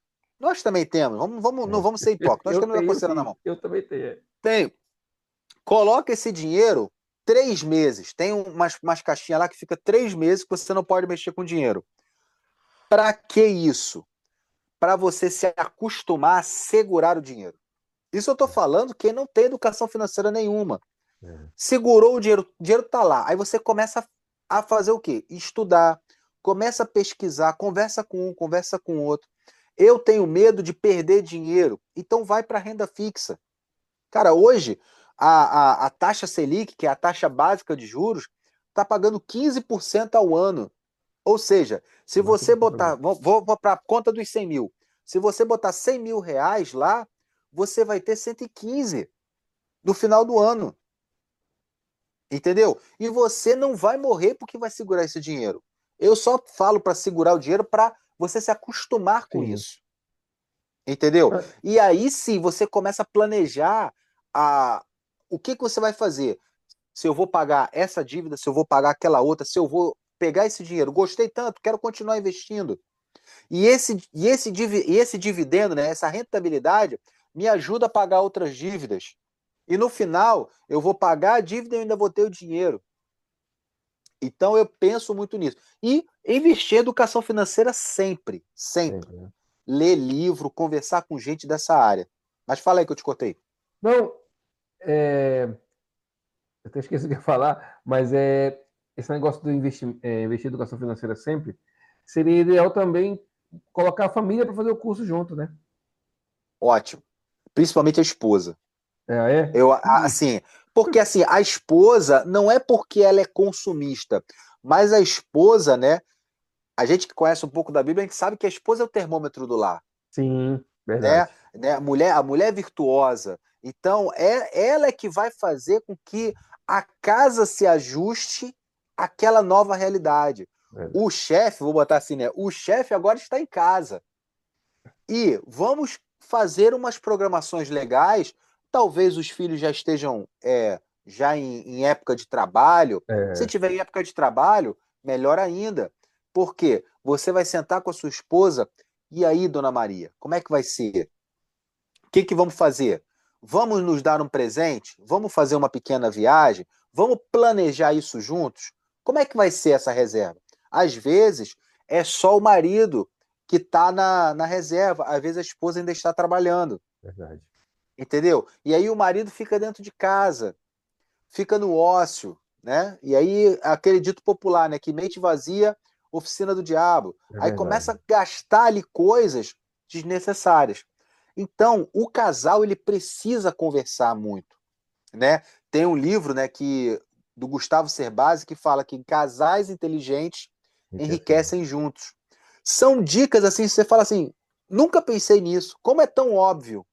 Speaker 2: Nós também temos. Não vamos ser hipócritas. Nós
Speaker 1: Eu
Speaker 2: temos a
Speaker 1: tenho
Speaker 2: coceira na
Speaker 1: sim,
Speaker 2: mão.
Speaker 1: eu também tenho.
Speaker 2: Tem. Coloca esse dinheiro 3 meses. Tem umas caixinhas lá que fica 3 meses que você não pode mexer com dinheiro. Para que isso? Para você se acostumar a segurar o dinheiro. Isso eu estou falando quem não tem educação financeira nenhuma.
Speaker 1: É,
Speaker 2: Segurou o dinheiro está lá. Aí você começa a fazer o quê? Estudar, começa a pesquisar, conversa com um, conversa com o outro. Eu tenho medo de perder dinheiro, então vai para a renda fixa. Cara, hoje a taxa Selic, que é a taxa básica de juros, está pagando 15% ao ano. Ou seja, se
Speaker 1: mas
Speaker 2: você
Speaker 1: tudo tem
Speaker 2: botar,
Speaker 1: problema.
Speaker 2: vou para a conta dos 100 mil, se você botar 100 mil reais lá, você vai ter 115 no final do ano. Entendeu? E você não vai morrer porque vai segurar esse dinheiro. Eu só falo para segurar o dinheiro para você se acostumar com
Speaker 1: Sim.
Speaker 2: isso. Entendeu?
Speaker 1: Ah,
Speaker 2: E aí sim você começa a planejar o que você vai fazer. Se eu vou pagar essa dívida, se eu vou pagar aquela outra, se eu vou pegar esse dinheiro. Gostei tanto, quero continuar investindo. E esse dividendo, né, essa rentabilidade, me ajuda a pagar outras dívidas. E no final, eu vou pagar a dívida e ainda vou ter o dinheiro. Então eu penso muito nisso. E investir em educação financeira sempre, sempre.
Speaker 1: sempre, né?
Speaker 2: Ler livro, conversar com gente dessa área. Mas fala aí que eu te cortei.
Speaker 1: Não, eu até esqueci o que eu ia falar, mas esse negócio do investir em educação financeira sempre, seria ideal também colocar a família para fazer o curso junto, né?
Speaker 2: Ótimo. Principalmente a esposa.
Speaker 1: É?
Speaker 2: Eu,
Speaker 1: Ih,
Speaker 2: assim, porque assim, a esposa não é porque ela é consumista, mas a esposa, né? A gente que conhece um pouco da Bíblia, a gente sabe que a esposa é o termômetro do lar,
Speaker 1: sim,
Speaker 2: né?
Speaker 1: verdade.
Speaker 2: A mulher é virtuosa. Então, ela é que vai fazer com que a casa se ajuste àquela nova realidade.
Speaker 1: Verdade.
Speaker 2: O chefe, vou botar assim, né? O chefe agora está em casa. E vamos fazer umas programações legais. Talvez os filhos já estejam já em época de trabalho. Se
Speaker 1: É,
Speaker 2: tiver em época de trabalho, melhor ainda. Porque você vai sentar com a sua esposa E aí, dona Maria, como é que vai ser? O que que vamos fazer? Vamos nos dar um presente? Vamos fazer uma pequena viagem? Vamos planejar isso juntos? Como é que vai ser essa reserva? Às vezes, é só o marido que está na reserva, às vezes a esposa ainda está trabalhando,
Speaker 1: Verdade.
Speaker 2: entendeu? E aí o marido fica dentro de casa, fica no ócio, né? E aí aquele dito popular, né? Que mente vazia, oficina do diabo.
Speaker 1: É
Speaker 2: Aí
Speaker 1: verdade.
Speaker 2: começa a gastar ali coisas desnecessárias. Então, o casal ele precisa conversar muito, né? Tem um livro, né, que do Gustavo Cerbasi que fala que casais inteligentes
Speaker 1: Enriquece muito.
Speaker 2: enriquecem juntos. São dicas assim, você fala assim, nunca pensei nisso. Como é tão óbvio?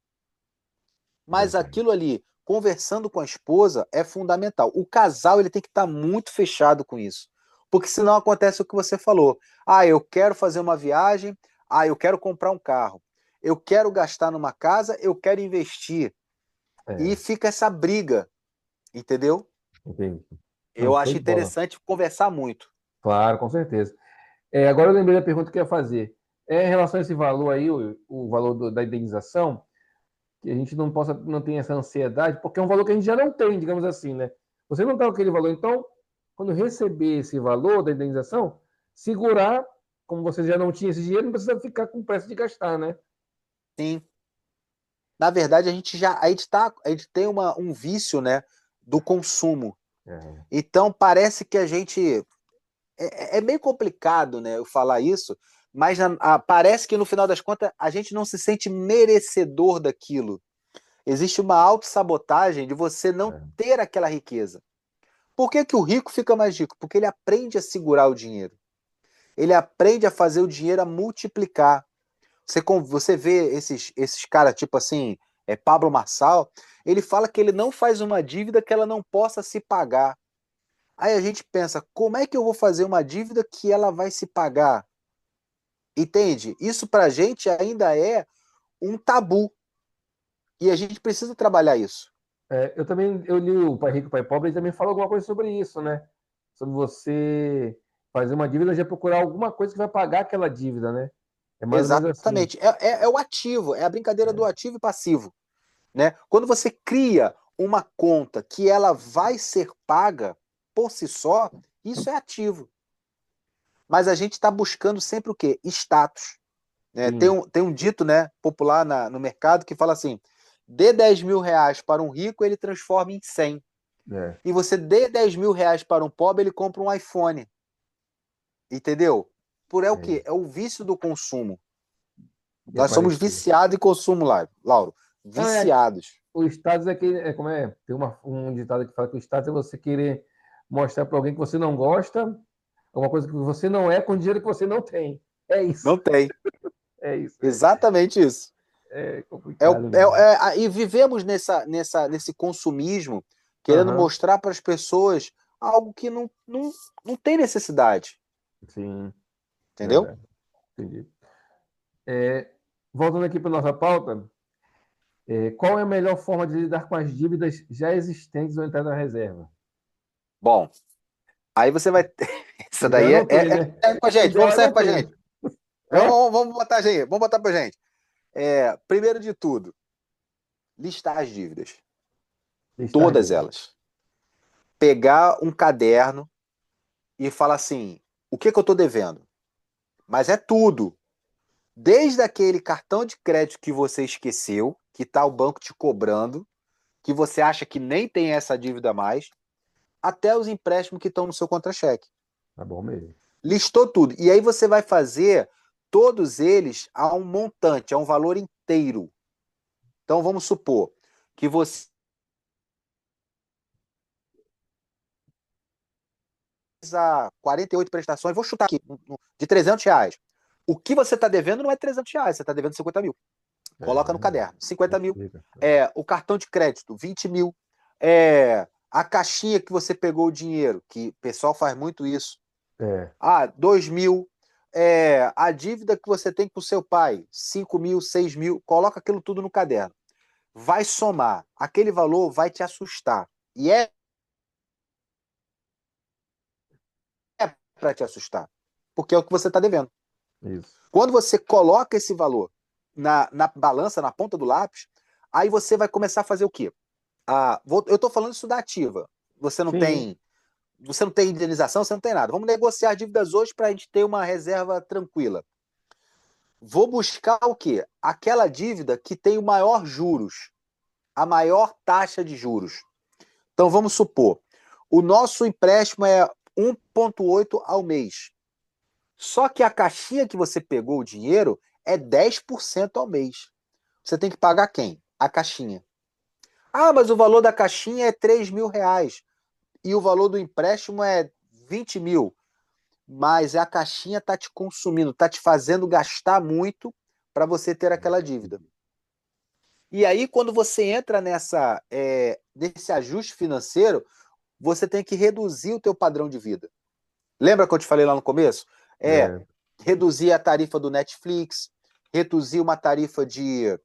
Speaker 2: Mas
Speaker 1: Verdade.
Speaker 2: aquilo ali, conversando com a esposa, é fundamental. O casal ele tem que estar muito fechado com isso. Porque senão acontece o que você falou. Ah, eu quero fazer uma viagem. Ah, eu quero comprar um carro. Eu quero gastar numa casa, eu quero investir. E
Speaker 1: É,
Speaker 2: fica essa briga, entendeu?
Speaker 1: entendi. Não,
Speaker 2: Eu
Speaker 1: show
Speaker 2: acho
Speaker 1: de bola.
Speaker 2: interessante conversar muito.
Speaker 1: Claro, com certeza. Agora eu lembrei da pergunta que eu ia fazer. Em relação a esse valor aí, o valor da indenização, que a gente não tem essa ansiedade, porque é um valor que a gente já não tem, digamos assim, né? Você não está com aquele valor, então, quando receber esse valor da indenização, segurar, como você já não tinha esse dinheiro, não precisa ficar com pressa de gastar, né?
Speaker 2: Sim. Na verdade, a gente tem um vício, né, do consumo.
Speaker 1: É,
Speaker 2: Então parece que a gente é meio complicado, né, eu falar isso, mas parece que no final das contas a gente não se sente merecedor daquilo. Existe uma autossabotagem de você não
Speaker 1: é,
Speaker 2: ter aquela riqueza. Por que que o rico fica mais rico? Porque ele aprende a segurar o dinheiro. Ele aprende a fazer o dinheiro a multiplicar. Você vê esses caras, tipo assim, Pablo Marçal, ele fala que ele não faz uma dívida que ela não possa se pagar. Aí a gente pensa, como é que eu vou fazer uma dívida que ela vai se pagar? Entende? Isso pra gente ainda é um tabu. E a gente precisa trabalhar isso.
Speaker 1: Eu também eu li o Pai Rico, Pai Pobre, ele também fala alguma coisa sobre isso, né? Sobre você fazer uma dívida, já procurar alguma coisa que vai pagar aquela dívida, né? É mais ou menos assim.
Speaker 2: Exatamente. É o ativo, é a brincadeira do
Speaker 1: É,
Speaker 2: ativo e passivo. Né? Quando você cria uma conta que ela vai ser paga por si só, isso é ativo. Mas a gente está buscando sempre o quê? Status. Né?
Speaker 1: sim,
Speaker 2: Tem um dito, né, popular no mercado que fala assim: dê 10 mil reais para um rico, ele transforma em 100.
Speaker 1: é,
Speaker 2: E você dê 10 mil reais para um pobre, ele compra um iPhone. Entendeu? Por é o
Speaker 1: é.
Speaker 2: quê? É o vício do consumo.
Speaker 1: E é
Speaker 2: Nós somos
Speaker 1: parecido.
Speaker 2: viciados em consumo, Lauro.
Speaker 1: Ah,
Speaker 2: Viciados.
Speaker 1: o status como é? Tem um ditado que fala que o status é você querer mostrar para alguém que você não gosta, alguma coisa que você não é com dinheiro que você não tem. É isso.
Speaker 2: Não tem.
Speaker 1: É isso.
Speaker 2: Exatamente isso.
Speaker 1: É complicado mesmo.
Speaker 2: E vivemos nesse consumismo, querendo
Speaker 1: Aham,
Speaker 2: mostrar para as pessoas algo que não tem necessidade,
Speaker 1: sim,
Speaker 2: entendeu?
Speaker 1: verdade. Entendi. É, voltando aqui para nossa pauta, qual é a melhor forma de lidar com as dívidas já existentes ou entrar na reserva?
Speaker 2: Bom, aí você vai.
Speaker 1: O
Speaker 2: Isso
Speaker 1: ideal é
Speaker 2: daí
Speaker 1: não ter, né?
Speaker 2: serve pra
Speaker 1: O
Speaker 2: gente,
Speaker 1: ideal
Speaker 2: vamos
Speaker 1: é
Speaker 2: serve
Speaker 1: não
Speaker 2: pra
Speaker 1: ter.
Speaker 2: gente.
Speaker 1: Hã?
Speaker 2: Vamos botar, gente, vamos botar pra gente. Primeiro de tudo, listar as dívidas,
Speaker 1: Listar
Speaker 2: todas
Speaker 1: dívidas.
Speaker 2: elas. Pegar um caderno e falar assim: o que que eu tô devendo? Mas é tudo. Desde aquele cartão de crédito que você esqueceu, que tá o banco te cobrando, que você acha que nem tem essa dívida mais, até os empréstimos que estão no seu contra-cheque.
Speaker 1: Tá bom mesmo.
Speaker 2: Listou tudo. E aí você vai fazer todos eles a um montante, a um valor inteiro. Então vamos supor que você a 48 prestações, vou chutar aqui, de R$ 300. O que você está devendo não é R$ 300, você está devendo 50 mil. Coloca no
Speaker 1: É,
Speaker 2: caderno. 50 mil.
Speaker 1: justifica.
Speaker 2: O cartão de crédito, 20 mil. A caixinha que você pegou o dinheiro, que o pessoal faz muito isso.
Speaker 1: É,
Speaker 2: 2 mil. A dívida que você tem com o seu pai, 5 mil, 6 mil. Coloca aquilo tudo no caderno. Vai somar. Aquele valor vai te assustar. E é para te assustar. Porque é o que você está devendo.
Speaker 1: Isso.
Speaker 2: Quando você coloca esse valor na balança, na ponta do lápis, aí você vai começar a fazer o quê? Eu estou falando isso da ativa. Você não
Speaker 1: Sim.
Speaker 2: tem, você não tem indenização, você não tem nada. Vamos negociar dívidas hoje para a gente ter uma reserva tranquila. Vou buscar o quê? Aquela dívida que tem o maior juros, a maior taxa de juros. Então vamos supor, o nosso empréstimo é 1,8 ao mês. Só que a caixinha que você pegou o dinheiro é 10% ao mês. Você tem que pagar quem? A caixinha. Ah, mas o valor da caixinha é 3 mil reais e o valor do empréstimo é 20 mil. Mas a caixinha está te consumindo, está te fazendo gastar muito para você ter aquela dívida. E aí, quando você entra nesse ajuste financeiro, você tem que reduzir o teu padrão de vida. Lembra que eu te falei lá no começo?
Speaker 1: É,
Speaker 2: Reduzir a tarifa do Netflix, reduzir uma tarifa de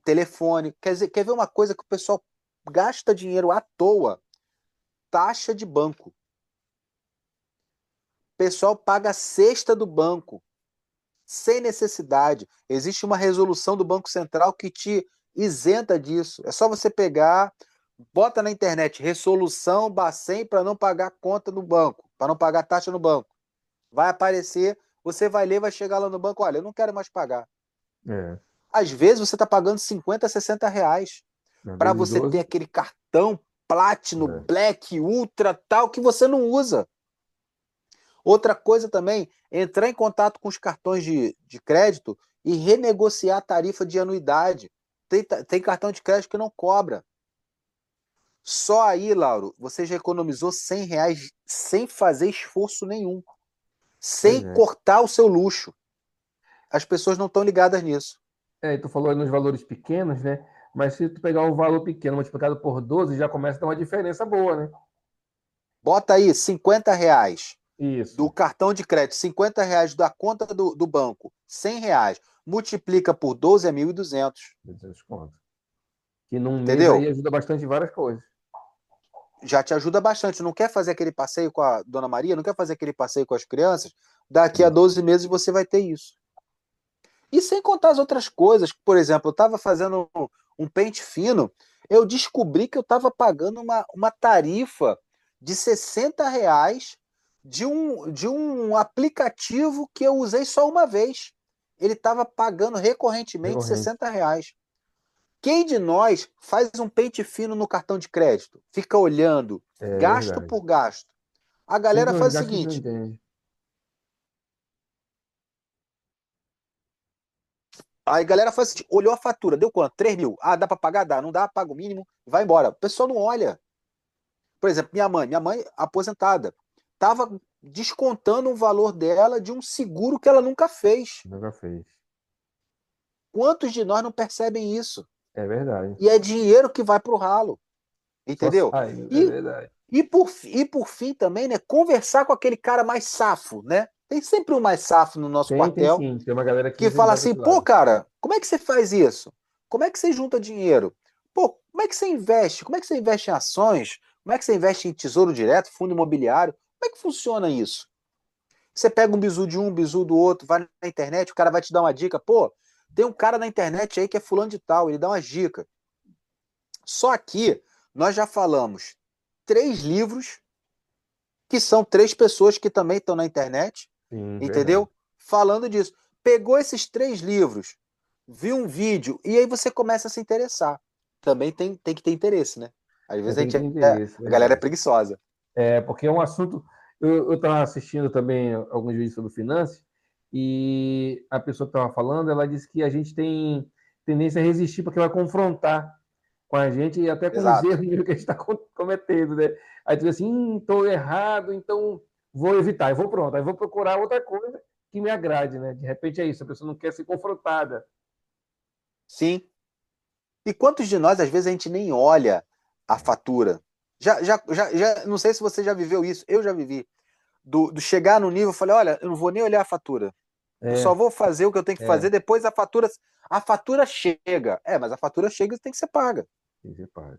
Speaker 2: telefone. Quer ver uma coisa que o pessoal gasta dinheiro à toa? Taxa de banco. O pessoal paga a cesta do banco, sem necessidade. Existe uma resolução do Banco Central que te isenta disso. É só você pegar, bota na internet, resolução Bacen para não pagar conta no banco, para não pagar taxa no banco. Vai aparecer, você vai ler, vai chegar lá no banco, olha, eu não quero mais pagar.
Speaker 1: é.
Speaker 2: Às vezes você está pagando 50, 60 reais
Speaker 1: Na
Speaker 2: para
Speaker 1: vezes
Speaker 2: você ter
Speaker 1: 12.
Speaker 2: aquele cartão Platinum,
Speaker 1: É.
Speaker 2: Black, Ultra, tal, que você não usa. Outra coisa também, entrar em contato com os cartões de crédito e renegociar a tarifa de anuidade. Tem cartão de crédito que não cobra. Só aí, Lauro, você já economizou 100 reais sem fazer esforço nenhum,
Speaker 1: Pois
Speaker 2: sem
Speaker 1: é.
Speaker 2: cortar o seu luxo. As pessoas não estão ligadas nisso.
Speaker 1: É, e tu falou aí nos valores pequenos, né? Mas se tu pegar um valor pequeno multiplicado por 12 já começa a dar uma diferença boa, né?
Speaker 2: Bota aí 50 reais do
Speaker 1: Isso.
Speaker 2: cartão de crédito, 50 reais da conta do banco, 100 reais. Multiplica por 12 é 1.200.
Speaker 1: 200 conto. Que num mês aí
Speaker 2: Entendeu?
Speaker 1: ajuda bastante em várias coisas.
Speaker 2: Já te ajuda bastante. Não quer fazer aquele passeio com a Dona Maria? Não quer fazer aquele passeio com as crianças? Daqui a
Speaker 1: Isso.
Speaker 2: 12 meses você vai ter isso. E sem contar as outras coisas. Por exemplo, eu estava fazendo um pente fino, eu descobri que eu estava pagando uma tarifa de 60 reais de um aplicativo que eu usei só uma vez. Ele estava pagando recorrentemente
Speaker 1: Recorrente.
Speaker 2: 60 reais. Quem de nós faz um pente fino no cartão de crédito? Fica olhando,
Speaker 1: É
Speaker 2: gasto
Speaker 1: verdade.
Speaker 2: por gasto. A
Speaker 1: Sempre
Speaker 2: galera
Speaker 1: uns
Speaker 2: faz o
Speaker 1: gastos que a gente não
Speaker 2: seguinte:
Speaker 1: entende.
Speaker 2: a galera faz o seguinte, olhou a fatura, deu quanto? 3 mil. Ah, dá para pagar? Dá. Não dá, paga o mínimo, vai embora. O pessoal não olha. Por exemplo, minha mãe aposentada, estava descontando o valor dela de um seguro que ela nunca fez.
Speaker 1: Nunca fez.
Speaker 2: Quantos de nós não percebem isso?
Speaker 1: É verdade.
Speaker 2: E é dinheiro que vai para o ralo,
Speaker 1: Só
Speaker 2: entendeu?
Speaker 1: saindo, é
Speaker 2: E,
Speaker 1: verdade.
Speaker 2: e por fim também, né, conversar com aquele cara mais safo, né? Tem sempre um mais safo no nosso
Speaker 1: Tem
Speaker 2: quartel
Speaker 1: sim. Tem uma galera que
Speaker 2: que
Speaker 1: sempre
Speaker 2: fala
Speaker 1: vai para
Speaker 2: assim,
Speaker 1: esse
Speaker 2: pô,
Speaker 1: lado.
Speaker 2: cara, como é que você faz isso? Como é que você junta dinheiro? Pô, como é que você investe? Como é que você investe em ações? Como é que você investe em tesouro direto, fundo imobiliário? Como é que funciona isso? Você pega um bizu de um, bizu do outro, vai na internet, o cara vai te dar uma dica. Pô, tem um cara na internet aí que é fulano de tal, ele dá umas dicas. Só aqui, nós já falamos 3 livros, que são 3 pessoas que também estão na internet,
Speaker 1: Sim, verdade.
Speaker 2: entendeu? Falando disso. Pegou esses 3 livros, viu um vídeo, e aí você começa a se interessar. Também tem que ter interesse, né? Às vezes a
Speaker 1: Tem que
Speaker 2: gente
Speaker 1: ter interesse,
Speaker 2: a galera é
Speaker 1: verdade.
Speaker 2: preguiçosa.
Speaker 1: É, porque é um assunto. Eu estava assistindo também alguns vídeos sobre finanças e a pessoa que estava falando, ela disse que a gente tem tendência a resistir porque vai confrontar com a gente e até com os
Speaker 2: Exato.
Speaker 1: erros que a gente está cometendo, né? Aí tu diz assim, estou errado, então vou evitar, eu vou pronto, aí vou procurar outra coisa que me agrade, né? De repente é isso, a pessoa não quer ser confrontada.
Speaker 2: Sim. E quantos de nós, às vezes, a gente nem olha a fatura? Não sei se você já viveu isso, eu já vivi. Do chegar no nível, eu falei, olha, eu não vou nem olhar a fatura. Eu só
Speaker 1: É,
Speaker 2: vou fazer o que eu tenho que fazer,
Speaker 1: é,
Speaker 2: depois a fatura chega. É, mas a fatura chega e tem que ser paga.
Speaker 1: tem que ser pago.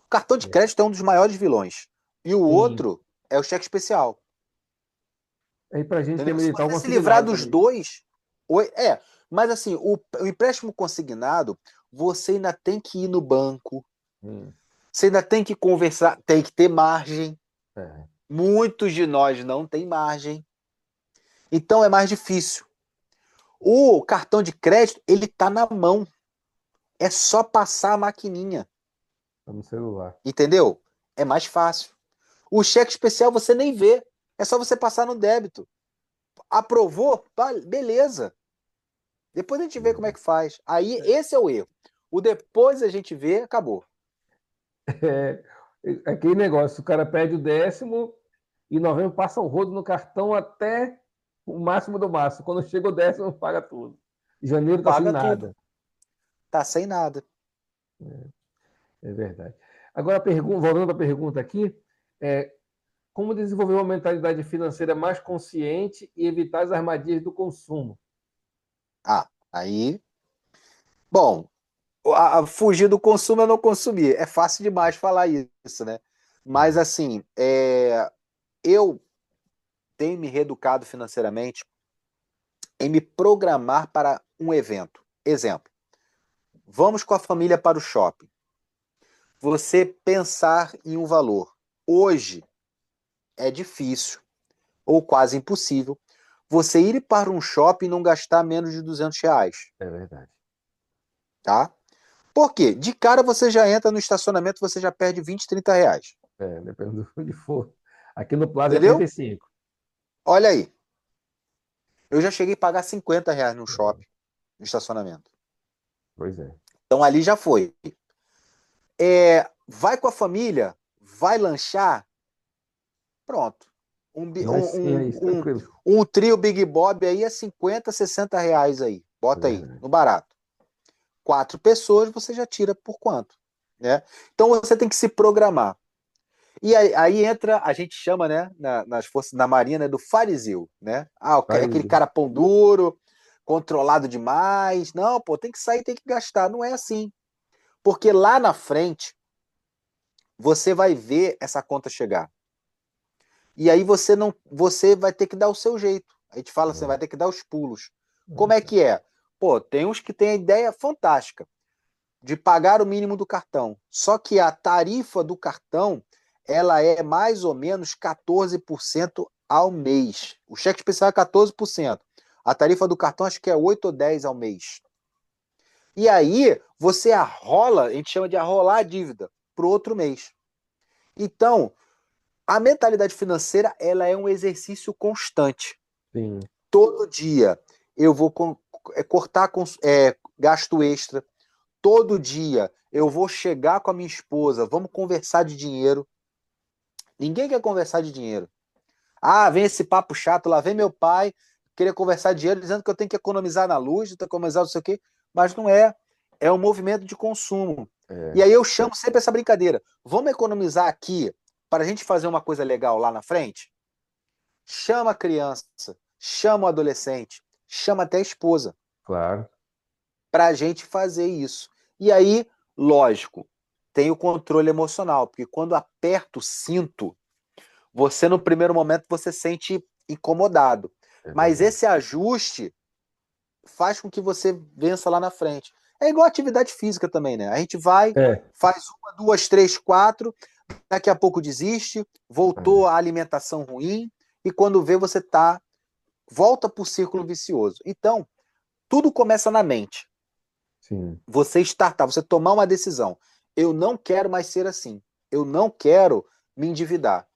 Speaker 2: O cartão de
Speaker 1: É.
Speaker 2: crédito é um dos maiores vilões. E o
Speaker 1: Sim,
Speaker 2: outro é o cheque especial.
Speaker 1: Aí pra gente que é
Speaker 2: Entendeu? Se
Speaker 1: militar, o
Speaker 2: você se livrar
Speaker 1: consignado
Speaker 2: dos
Speaker 1: também.
Speaker 2: dois, mas assim, o empréstimo consignado, você ainda tem que ir no banco,
Speaker 1: Hum,
Speaker 2: você ainda tem que conversar, tem que ter margem.
Speaker 1: é,
Speaker 2: Muitos de nós não tem margem. Então é mais difícil. O cartão de crédito, ele tá na mão. É só passar a maquininha,
Speaker 1: tá no celular.
Speaker 2: entendeu? É mais fácil. O cheque especial você nem vê. É só você passar no débito. Aprovou? Beleza. Depois a gente vê como é que faz. Aí esse é o erro. O depois a gente vê, acabou.
Speaker 1: É, aquele negócio, o cara perde o décimo e novembro passa o rodo no cartão até o máximo do máximo. Quando chega o décimo, paga tudo. Janeiro tá sem
Speaker 2: Paga tudo.
Speaker 1: nada.
Speaker 2: Tá sem nada.
Speaker 1: É verdade. Agora, voltando à pergunta aqui, é, como desenvolver uma mentalidade financeira mais consciente e evitar as armadilhas do consumo?
Speaker 2: Aí. Bom, fugir do consumo é não consumir. É fácil demais falar isso, né? Mas assim, eu tenho me reeducado financeiramente em me programar para um evento. Exemplo, vamos com a família para o shopping. Você pensar em um valor. Hoje é difícil, ou quase impossível, você ir para um shopping e não gastar menos de R$ 200,
Speaker 1: É verdade.
Speaker 2: tá? Por quê? De cara você já entra no estacionamento, você já perde 20, R$ 30.
Speaker 1: É, depende do onde for. Aqui no Plaza é
Speaker 2: Entendeu?
Speaker 1: 35.
Speaker 2: Olha aí. Eu já cheguei a pagar R$ 50 no shopping, no estacionamento.
Speaker 1: Pois é.
Speaker 2: Então ali já foi. Vai com a família, vai lanchar, pronto. Um,
Speaker 1: Mas sim, é
Speaker 2: um,
Speaker 1: isso,
Speaker 2: um, um,
Speaker 1: tranquilo.
Speaker 2: um trio Big Bob aí é 50, R$ 60 aí.
Speaker 1: É
Speaker 2: Bota aí,
Speaker 1: verdade.
Speaker 2: no barato. 4 pessoas você já tira por quanto? Né? Então você tem que se programar. E aí entra, a gente chama, né, nas forças da Marinha, né, do fariseu, né?
Speaker 1: Faz
Speaker 2: Aquele cara pão duro, controlado demais. Não, pô, tem que sair, tem que gastar. Não é assim. Porque lá na frente, você vai ver essa conta chegar. E aí você vai ter que dar o seu jeito. A gente fala assim, vai ter que dar os pulos. Como é que é? Pô, tem uns que têm a ideia fantástica de pagar o mínimo do cartão. Só que a tarifa do cartão, ela é mais ou menos 14% ao mês. O cheque especial é 14%. A tarifa do cartão acho que é 8 ou 10 ao mês. E aí você arrola, a gente chama de arrolar a dívida para o outro mês. Então, a mentalidade financeira, ela é um exercício constante.
Speaker 1: sim.
Speaker 2: Todo dia eu vou cortar gasto extra. Todo dia eu vou chegar com a minha esposa, vamos conversar de dinheiro. Ninguém quer conversar de dinheiro. Vem esse papo chato lá, vem meu pai querer conversar de dinheiro dizendo que eu tenho que economizar na luz, eu tenho que economizar não sei o quê, mas não é. É um movimento de consumo. E
Speaker 1: É,
Speaker 2: aí eu chamo sempre essa brincadeira. Vamos economizar aqui para a gente fazer uma coisa legal lá na frente? Chama a criança, chama o adolescente, chama até a esposa
Speaker 1: claro.
Speaker 2: para a gente fazer isso. E aí, lógico, tem o controle emocional, porque quando aperta o cinto, você no primeiro momento você sente incomodado.
Speaker 1: É
Speaker 2: Mas
Speaker 1: verdade.
Speaker 2: esse ajuste faz com que você vença lá na frente. É igual atividade física também, né? A gente vai,
Speaker 1: É,
Speaker 2: faz uma, duas, três, quatro, daqui a pouco desiste, voltou
Speaker 1: é,
Speaker 2: a alimentação ruim, e quando vê você volta para o círculo vicioso. Então, tudo começa na mente.
Speaker 1: sim.
Speaker 2: Você startar, você tomar uma decisão. Eu não quero mais ser assim. Eu não quero me endividar.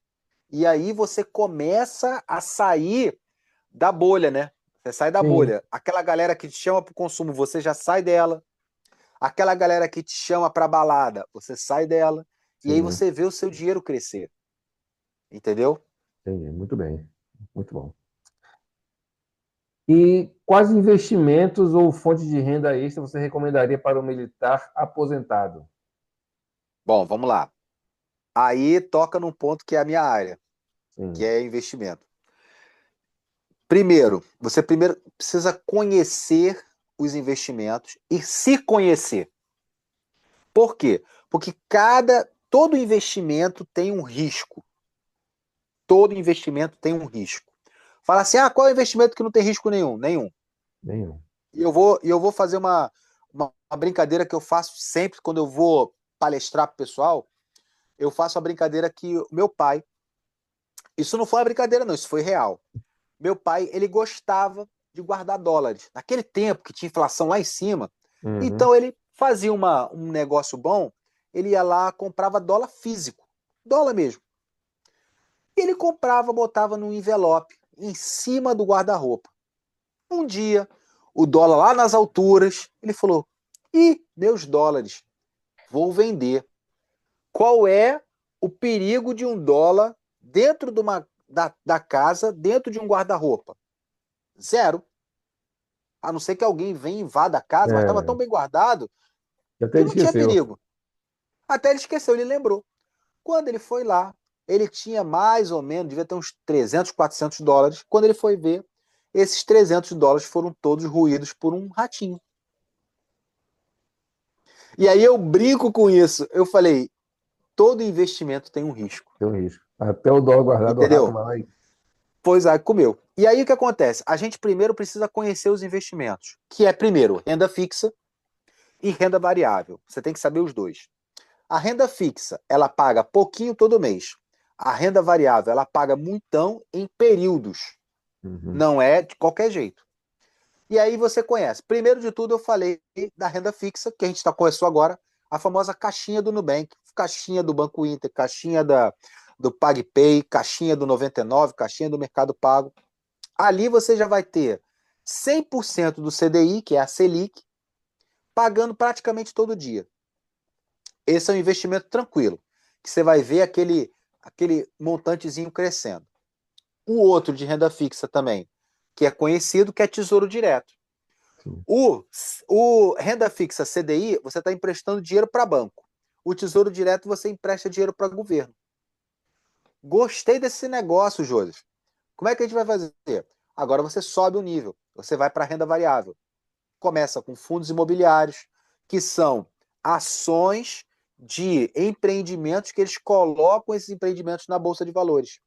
Speaker 2: E aí você começa a sair da bolha, né? Você sai da
Speaker 1: Sim,
Speaker 2: bolha. Aquela galera que te chama para o consumo, você já sai dela. Aquela galera que te chama para balada, você sai dela. E aí
Speaker 1: sim.
Speaker 2: você vê o seu dinheiro crescer. Entendeu?
Speaker 1: Entendi. Muito bem. Muito bom. E quais investimentos ou fontes de renda extra você recomendaria para o militar aposentado?
Speaker 2: Bom, vamos lá. Aí toca num ponto que é a minha área, que
Speaker 1: Sim,
Speaker 2: é investimento. Primeiro precisa conhecer os investimentos e se conhecer. Por quê? Porque todo investimento tem um risco. Todo investimento tem um risco. Fala assim, qual é o investimento que não tem risco nenhum? Nenhum.
Speaker 1: Nenhum.
Speaker 2: E eu vou fazer uma brincadeira que eu faço sempre quando eu vou palestrar para o pessoal. Eu faço a brincadeira que o meu pai, isso não foi uma brincadeira não, isso foi real. Meu pai, ele gostava de guardar dólares. Naquele tempo que tinha inflação lá em cima,
Speaker 1: Uhum.
Speaker 2: então ele fazia um negócio bom, ele ia lá, comprava dólar físico, dólar mesmo. E ele comprava, botava num envelope em cima do guarda-roupa. Um dia, o dólar lá nas alturas, ele falou: Ih, meus dólares, vou vender. Qual é o perigo de um dólar dentro da casa, dentro de um guarda-roupa? Zero. A não ser que alguém venha e invada a casa, mas estava tão
Speaker 1: É,
Speaker 2: bem guardado
Speaker 1: até
Speaker 2: que
Speaker 1: ele
Speaker 2: não tinha
Speaker 1: esqueceu.
Speaker 2: perigo. Até ele esqueceu, ele lembrou. Quando ele foi lá, ele tinha mais ou menos, devia ter uns 300, 400 dólares. Quando ele foi ver, esses 300 dólares foram todos ruídos por um ratinho. E aí eu brinco com isso. Eu falei, todo investimento tem um risco.
Speaker 1: Tem um risco. Até o dólar guardado, o rato
Speaker 2: Entendeu?
Speaker 1: vai lá e...
Speaker 2: Pois aí, comeu. E aí o que acontece? A gente primeiro precisa conhecer os investimentos, que é primeiro renda fixa e renda variável. Você tem que saber os dois. A renda fixa, ela paga pouquinho todo mês. A renda variável, ela paga muitão em períodos.
Speaker 1: Uhum.
Speaker 2: Não é de qualquer jeito. E aí você conhece. Primeiro de tudo, eu falei da renda fixa, que a gente começou agora, a famosa caixinha do Nubank, caixinha do Banco Inter, caixinha do PagPay, caixinha do 99, caixinha do Mercado Pago. Ali você já vai ter 100% do CDI, que é a Selic, pagando praticamente todo dia. Esse é um investimento tranquilo, que você vai ver aquele montantezinho crescendo. O outro de renda fixa também, que é conhecido, que é Tesouro Direto.
Speaker 1: Sim.
Speaker 2: O renda fixa CDI, você está emprestando dinheiro para banco. O Tesouro Direto, você empresta dinheiro para governo. Gostei desse negócio, Joseph. Como é que a gente vai fazer? Agora você sobe o nível, você vai para a renda variável. Começa com fundos imobiliários, que são ações de empreendimentos que eles colocam esses empreendimentos na Bolsa de Valores.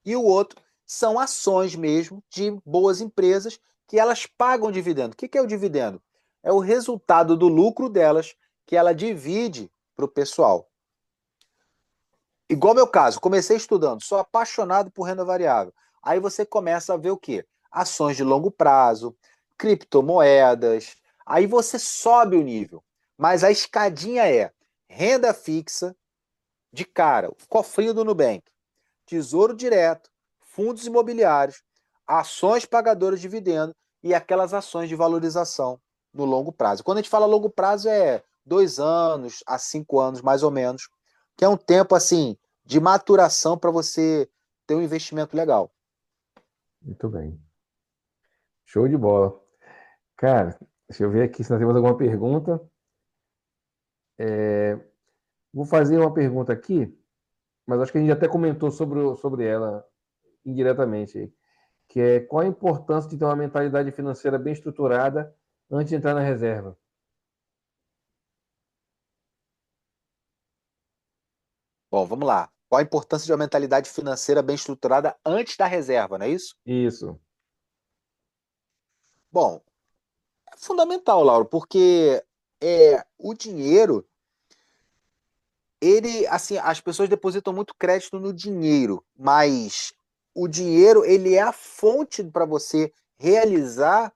Speaker 2: E o outro são ações mesmo de boas empresas que elas pagam dividendo. O que é o dividendo? É o resultado do lucro delas que ela divide para o pessoal. Igual meu caso, comecei estudando, sou apaixonado por renda variável. Aí você começa a ver o quê? Ações de longo prazo, criptomoedas. Aí você sobe o nível. Mas a escadinha é renda fixa de cara, o cofrinho do Nubank, tesouro direto, fundos imobiliários, ações pagadoras de dividendo e aquelas ações de valorização no longo prazo. Quando a gente fala longo prazo é 2 anos a 5 anos, mais ou menos, que é um tempo assim de maturação para você ter um investimento legal.
Speaker 1: Muito bem. Show de bola. Cara, deixa eu ver aqui se nós temos alguma pergunta. Vou fazer uma pergunta aqui, mas acho que a gente até comentou sobre ela indiretamente, que é qual a importância de ter uma mentalidade financeira bem estruturada antes de entrar na reserva?
Speaker 2: Bom, vamos lá. Qual a importância de uma mentalidade financeira bem estruturada antes da reserva, não é isso?
Speaker 1: Isso.
Speaker 2: Bom, é fundamental, Lauro, porque o dinheiro ele, assim, as pessoas depositam muito crédito no dinheiro, mas o dinheiro, ele é a fonte para você realizar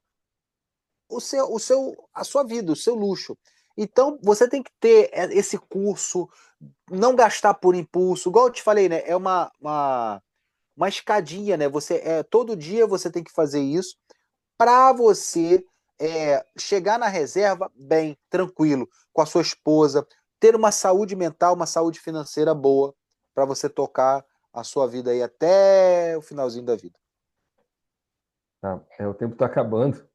Speaker 2: a sua vida, o seu luxo. Então, você tem que ter esse curso, não gastar por impulso, igual eu te falei, né? É uma escadinha, né? Todo dia você tem que fazer isso para você chegar na reserva bem, tranquilo, com a sua esposa, ter uma saúde mental, uma saúde financeira boa, para você tocar a sua vida aí até o finalzinho da vida.
Speaker 1: Tá, o tempo está acabando.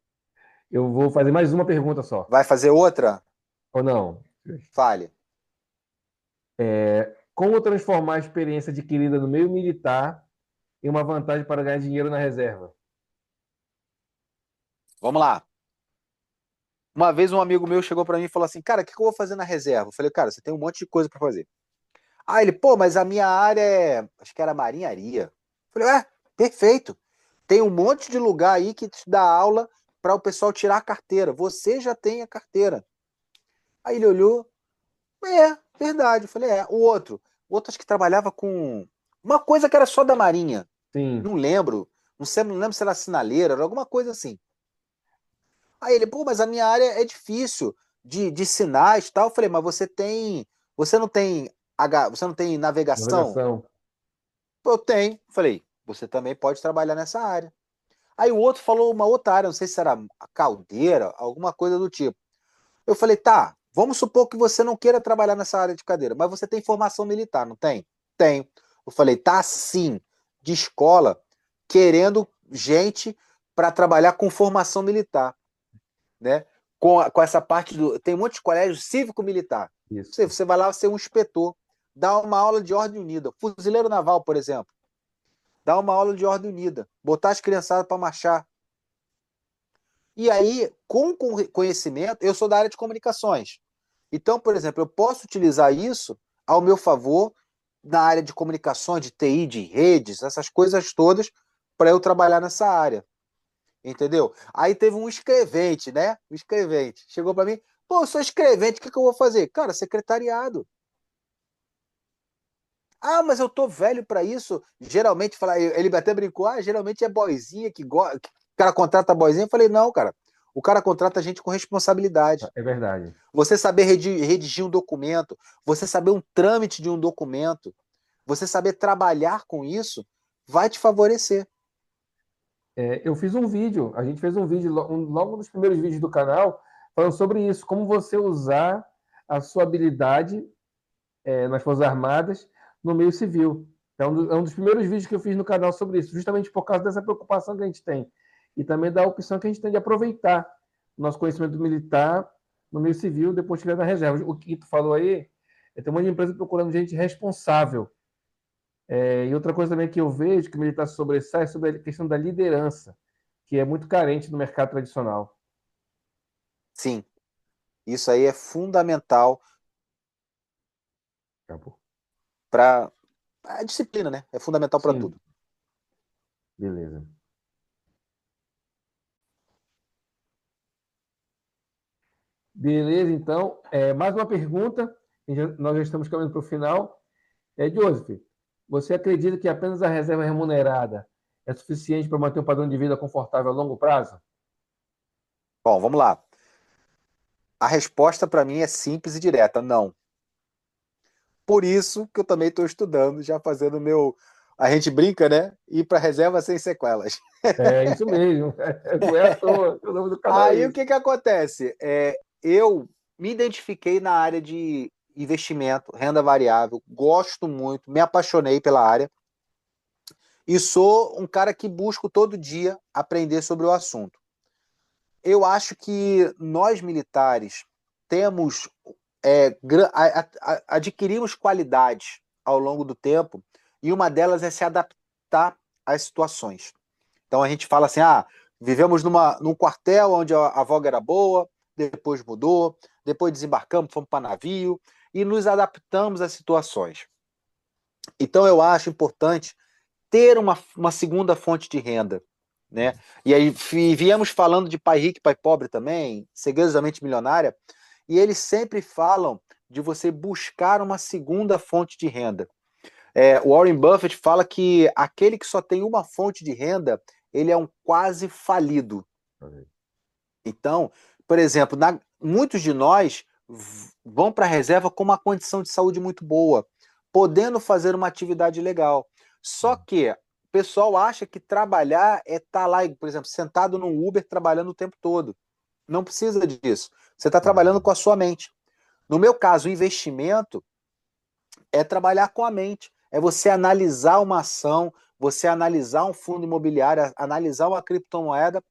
Speaker 1: Eu vou fazer mais uma pergunta só.
Speaker 2: Vai fazer outra?
Speaker 1: Ou não?
Speaker 2: Fale.
Speaker 1: Como transformar a experiência adquirida no meio militar em uma vantagem para ganhar dinheiro na reserva?
Speaker 2: Vamos lá. Uma vez um amigo meu chegou para mim e falou assim: Cara, o que eu vou fazer na reserva? Eu falei: Cara, você tem um monte de coisa para fazer. Ele, pô, mas a minha área acho que era marinharia. Eu falei: Perfeito. Tem um monte de lugar aí que te dá aula para o pessoal tirar a carteira. Você já tem a carteira. Aí ele olhou, verdade. Eu falei, o outro acho que trabalhava com uma coisa que era só da Marinha.
Speaker 1: Sim,
Speaker 2: Não lembro. Não lembro se era sinaleira, era alguma coisa assim. Aí ele, pô, mas a minha área é difícil de sinais e tal. Eu falei, mas você não tem você não tem navegação?
Speaker 1: navegação.
Speaker 2: Pô, eu tenho. Falei, você também pode trabalhar nessa área. Aí o outro falou uma outra área, não sei se era a caldeira, alguma coisa do tipo. Eu falei, tá, vamos supor que você não queira trabalhar nessa área de cadeira, mas você tem formação militar, não tem? Tenho. Eu falei, tá sim, de escola, querendo gente para trabalhar com formação militar, né? Com essa parte do. Tem um monte de colégio cívico-militar.
Speaker 1: Isso.
Speaker 2: Você vai lá ser um inspetor, dá uma aula de ordem unida. Fuzileiro naval, por exemplo, dá uma aula de ordem unida, botar as criançadas para marchar. E aí, com conhecimento, eu sou da área de comunicações. Então, por exemplo, eu posso utilizar isso ao meu favor na área de comunicações, de TI, de redes, essas coisas todas, para eu trabalhar nessa área. Entendeu? Aí teve um escrevente, né? Um escrevente. Chegou para mim, pô, eu sou escrevente, o que eu vou fazer? Cara, secretariado. Ah, mas eu tô velho para isso. Geralmente, ele até brincou, geralmente é boyzinha que o cara contrata boyzinha. Eu falei, não, cara. O cara contrata gente com responsabilidade.
Speaker 1: É verdade.
Speaker 2: Você saber redigir um documento, você saber um trâmite de um documento, você saber trabalhar com isso, vai te favorecer.
Speaker 1: Eu fiz um vídeo, a gente fez um vídeo, logo nos primeiros vídeos do canal, falando sobre isso, como você usar a sua habilidade nas Forças Armadas no meio civil. É um dos primeiros vídeos que eu fiz no canal sobre isso, justamente por causa dessa preocupação que a gente tem. E também da opção que a gente tem de aproveitar o nosso conhecimento militar no meio civil, depois que ele é da reserva. O que tu falou aí, tem uma empresa procurando gente responsável. E outra coisa também que eu vejo que o militar sobressai é sobre a questão da liderança, que é muito carente no mercado tradicional.
Speaker 2: Sim, isso aí é fundamental
Speaker 1: Acabou.
Speaker 2: para a disciplina, né? É fundamental para
Speaker 1: Sim,
Speaker 2: tudo.
Speaker 1: beleza. Beleza, então, mais uma pergunta, nós já estamos caminhando para o final. Joseph, você acredita que apenas a reserva remunerada é suficiente para manter um padrão de vida confortável a longo prazo?
Speaker 2: Bom, vamos lá. A resposta para mim é simples e direta, não. Por isso que eu também estou estudando, já fazendo meu. A gente brinca, né? Ir para reserva sem sequelas.
Speaker 1: É isso mesmo. Não é à toa. O nome do canal é
Speaker 2: Aí o
Speaker 1: esse.
Speaker 2: que acontece? Eu me identifiquei na área de investimento, renda variável, gosto muito, me apaixonei pela área e sou um cara que busco todo dia aprender sobre o assunto. Eu acho que nós militares temos adquirimos qualidades ao longo do tempo e uma delas é se adaptar às situações. Então a gente fala assim, vivemos num quartel onde a voga era boa, depois mudou, depois desembarcamos, fomos para navio e nos adaptamos às situações. Então eu acho importante ter uma segunda fonte de renda, né? E aí viemos falando de pai rico e pai pobre também, Segredos da Mente Milionária, e eles sempre falam de você buscar uma segunda fonte de renda. O Warren Buffett fala que aquele que só tem uma fonte de renda, ele é um quase falido. Então, por exemplo, muitos de nós vão para a reserva com uma condição de saúde muito boa, podendo fazer uma atividade legal. Só que o pessoal acha que trabalhar é estar lá, por exemplo, sentado no Uber trabalhando o tempo todo. Não precisa disso. Você está trabalhando com a sua mente. No meu caso, o investimento é trabalhar com a mente. É você analisar uma ação, você analisar um fundo imobiliário, analisar uma criptomoeda,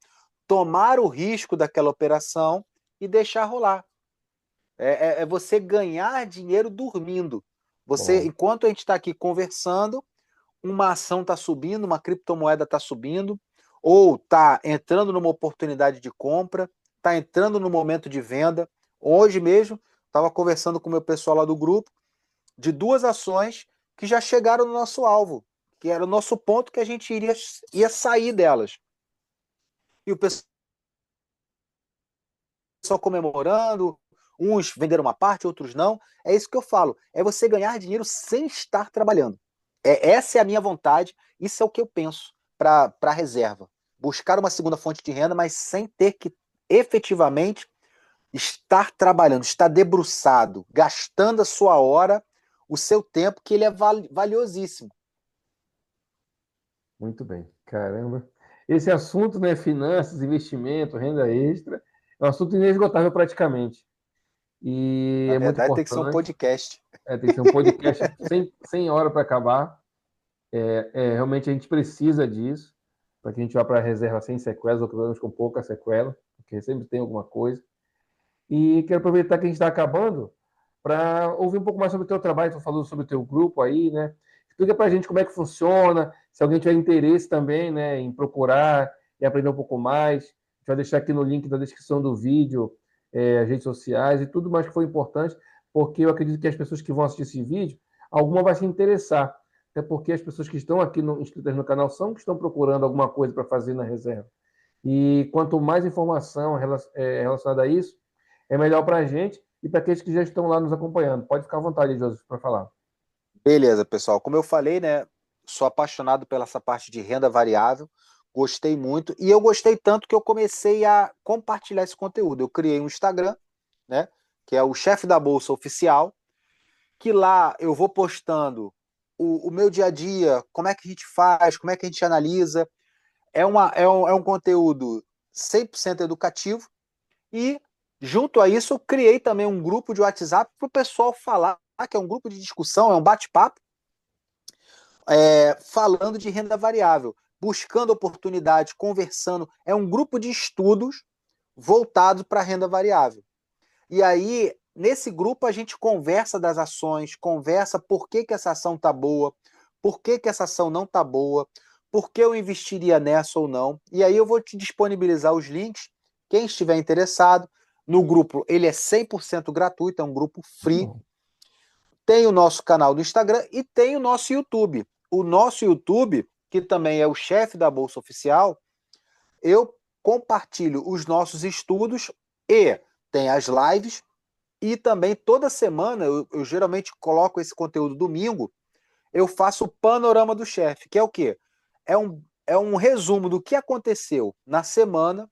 Speaker 2: tomar o risco daquela operação e deixar rolar. É você ganhar dinheiro dormindo.
Speaker 1: Bom,
Speaker 2: Enquanto a gente está aqui conversando, uma ação está subindo, uma criptomoeda está subindo, ou está entrando numa oportunidade de compra, está entrando no momento de venda. Hoje mesmo, estava conversando com o meu pessoal lá do grupo de duas ações que já chegaram no nosso alvo, que era o nosso ponto que a gente ia sair delas. E o pessoal comemorando, uns venderam uma parte, outros não. É isso que eu falo, é você ganhar dinheiro sem estar trabalhando. Essa é a minha vontade, isso é o que eu penso para a reserva. Buscar uma segunda fonte de renda, mas sem ter que efetivamente estar trabalhando, estar debruçado, gastando a sua hora, o seu tempo, que ele é valiosíssimo.
Speaker 1: Muito bem, caramba. Esse assunto, né, finanças, investimento, renda extra, é um assunto inesgotável praticamente. E
Speaker 2: Na
Speaker 1: é muito
Speaker 2: verdade, tem que ser um
Speaker 1: importante.
Speaker 2: podcast.
Speaker 1: Tem que ser um podcast sem hora para acabar. Realmente a gente precisa disso, para que a gente vá para a reserva sem sequelas, ou pelo menos com pouca sequela, porque sempre tem alguma coisa. E quero aproveitar que a gente está acabando para ouvir um pouco mais sobre o teu trabalho. Tu falou sobre o teu grupo aí, né? Explica para a gente como é que funciona, se alguém tiver interesse também, né, em procurar e aprender um pouco mais. A gente vai deixar aqui no link da descrição do vídeo, as redes sociais e tudo mais que foi importante, porque eu acredito que as pessoas que vão assistir esse vídeo, alguma vai se interessar. Até porque as pessoas que estão aqui inscritas no canal são que estão procurando alguma coisa para fazer na reserva. E quanto mais informação relacionada a isso, é melhor para a gente e para aqueles que já estão lá nos acompanhando. Pode ficar à vontade, Joseph, para falar.
Speaker 2: Beleza, pessoal. Como eu falei, né? Sou apaixonado pela essa parte de renda variável. Gostei muito. E eu gostei tanto que eu comecei a compartilhar esse conteúdo. Eu criei um Instagram, né? Que é o Chefe da Bolsa Oficial. Que lá eu vou postando o meu dia a dia, como é que a gente faz, como é que a gente analisa. É um conteúdo 100% educativo. E, junto a isso, eu criei também um grupo de WhatsApp para o pessoal falar, que é um grupo de discussão, é um bate-papo, falando de renda variável, buscando oportunidades, conversando. É um grupo de estudos voltado para a renda variável. E aí, nesse grupo, a gente conversa das ações, conversa por que essa ação está boa, por que essa ação não está boa, por que eu investiria nessa ou não. E aí eu vou te disponibilizar os links, quem estiver interessado. No grupo, ele é 100% gratuito, é um grupo free. Tem o nosso canal do Instagram e tem o nosso YouTube. O nosso YouTube, que também é o Chefe da Bolsa Oficial, eu compartilho os nossos estudos e tem as lives. E também toda semana, eu geralmente coloco esse conteúdo domingo, eu faço o panorama do chefe, que é o quê? É um resumo do que aconteceu na semana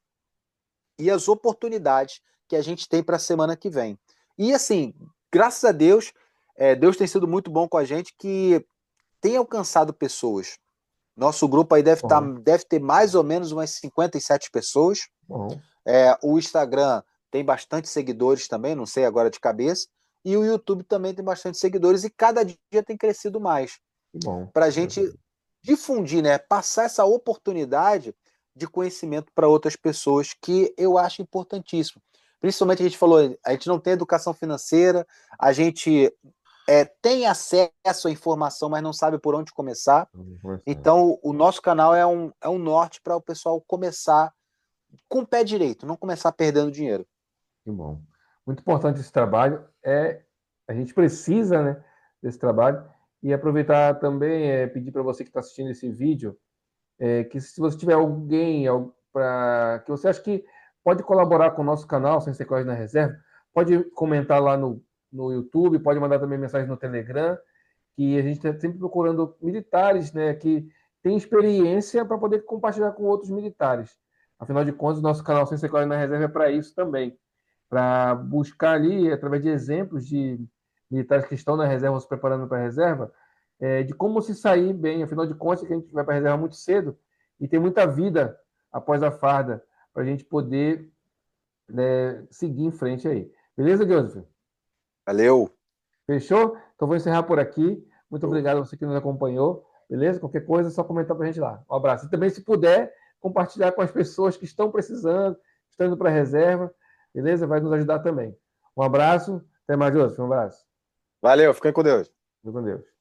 Speaker 2: e as oportunidades que a gente tem para a semana que vem. E assim, graças a Deus, Deus tem sido muito bom com a gente, que tem alcançado pessoas. Nosso grupo aí deve ter mais ou menos umas 57 pessoas.
Speaker 1: Bom.
Speaker 2: O Instagram tem bastante seguidores também, não sei agora de cabeça. E o YouTube também tem bastante seguidores e cada dia tem crescido mais.
Speaker 1: Bom.
Speaker 2: Para a gente difundir, né? Passar essa oportunidade de conhecimento para outras pessoas, que eu acho importantíssimo. Principalmente a gente falou, a gente não tem educação financeira, a gente tem acesso à informação, mas não sabe por onde começar. Então, o nosso canal é um norte para o pessoal começar com o pé direito, não começar perdendo dinheiro.
Speaker 1: Que bom. Muito importante esse trabalho. A gente precisa, né, desse trabalho. E aproveitar também, pedir para você que está assistindo esse vídeo, que se você tiver alguém que você acha que pode colaborar com o nosso canal, Sem Sequelas na Reserva, pode comentar lá no YouTube, pode mandar também mensagem no Telegram, que a gente está sempre procurando militares, né, que têm experiência para poder compartilhar com outros militares. Afinal de contas, o nosso canal Sem Sequelas na Reserva é para isso também, para buscar ali, através de exemplos de militares que estão na reserva, se preparando para a reserva, de como se sair bem. Afinal de contas, que a gente vai para a reserva muito cedo e tem muita vida após a farda, para a gente poder, né, seguir em frente aí. Beleza, Joseph?
Speaker 2: Valeu!
Speaker 1: Fechou? Então vou encerrar por aqui. Muito obrigado a você que nos acompanhou. Beleza? Qualquer coisa, é só comentar para a gente lá. Um abraço. E também, se puder, compartilhar com as pessoas que estão precisando, estão indo para a reserva. Beleza? Vai nos ajudar também. Um abraço. Até mais, Joseph. Um abraço.
Speaker 2: Valeu, fiquem com Deus.
Speaker 1: Fique com Deus.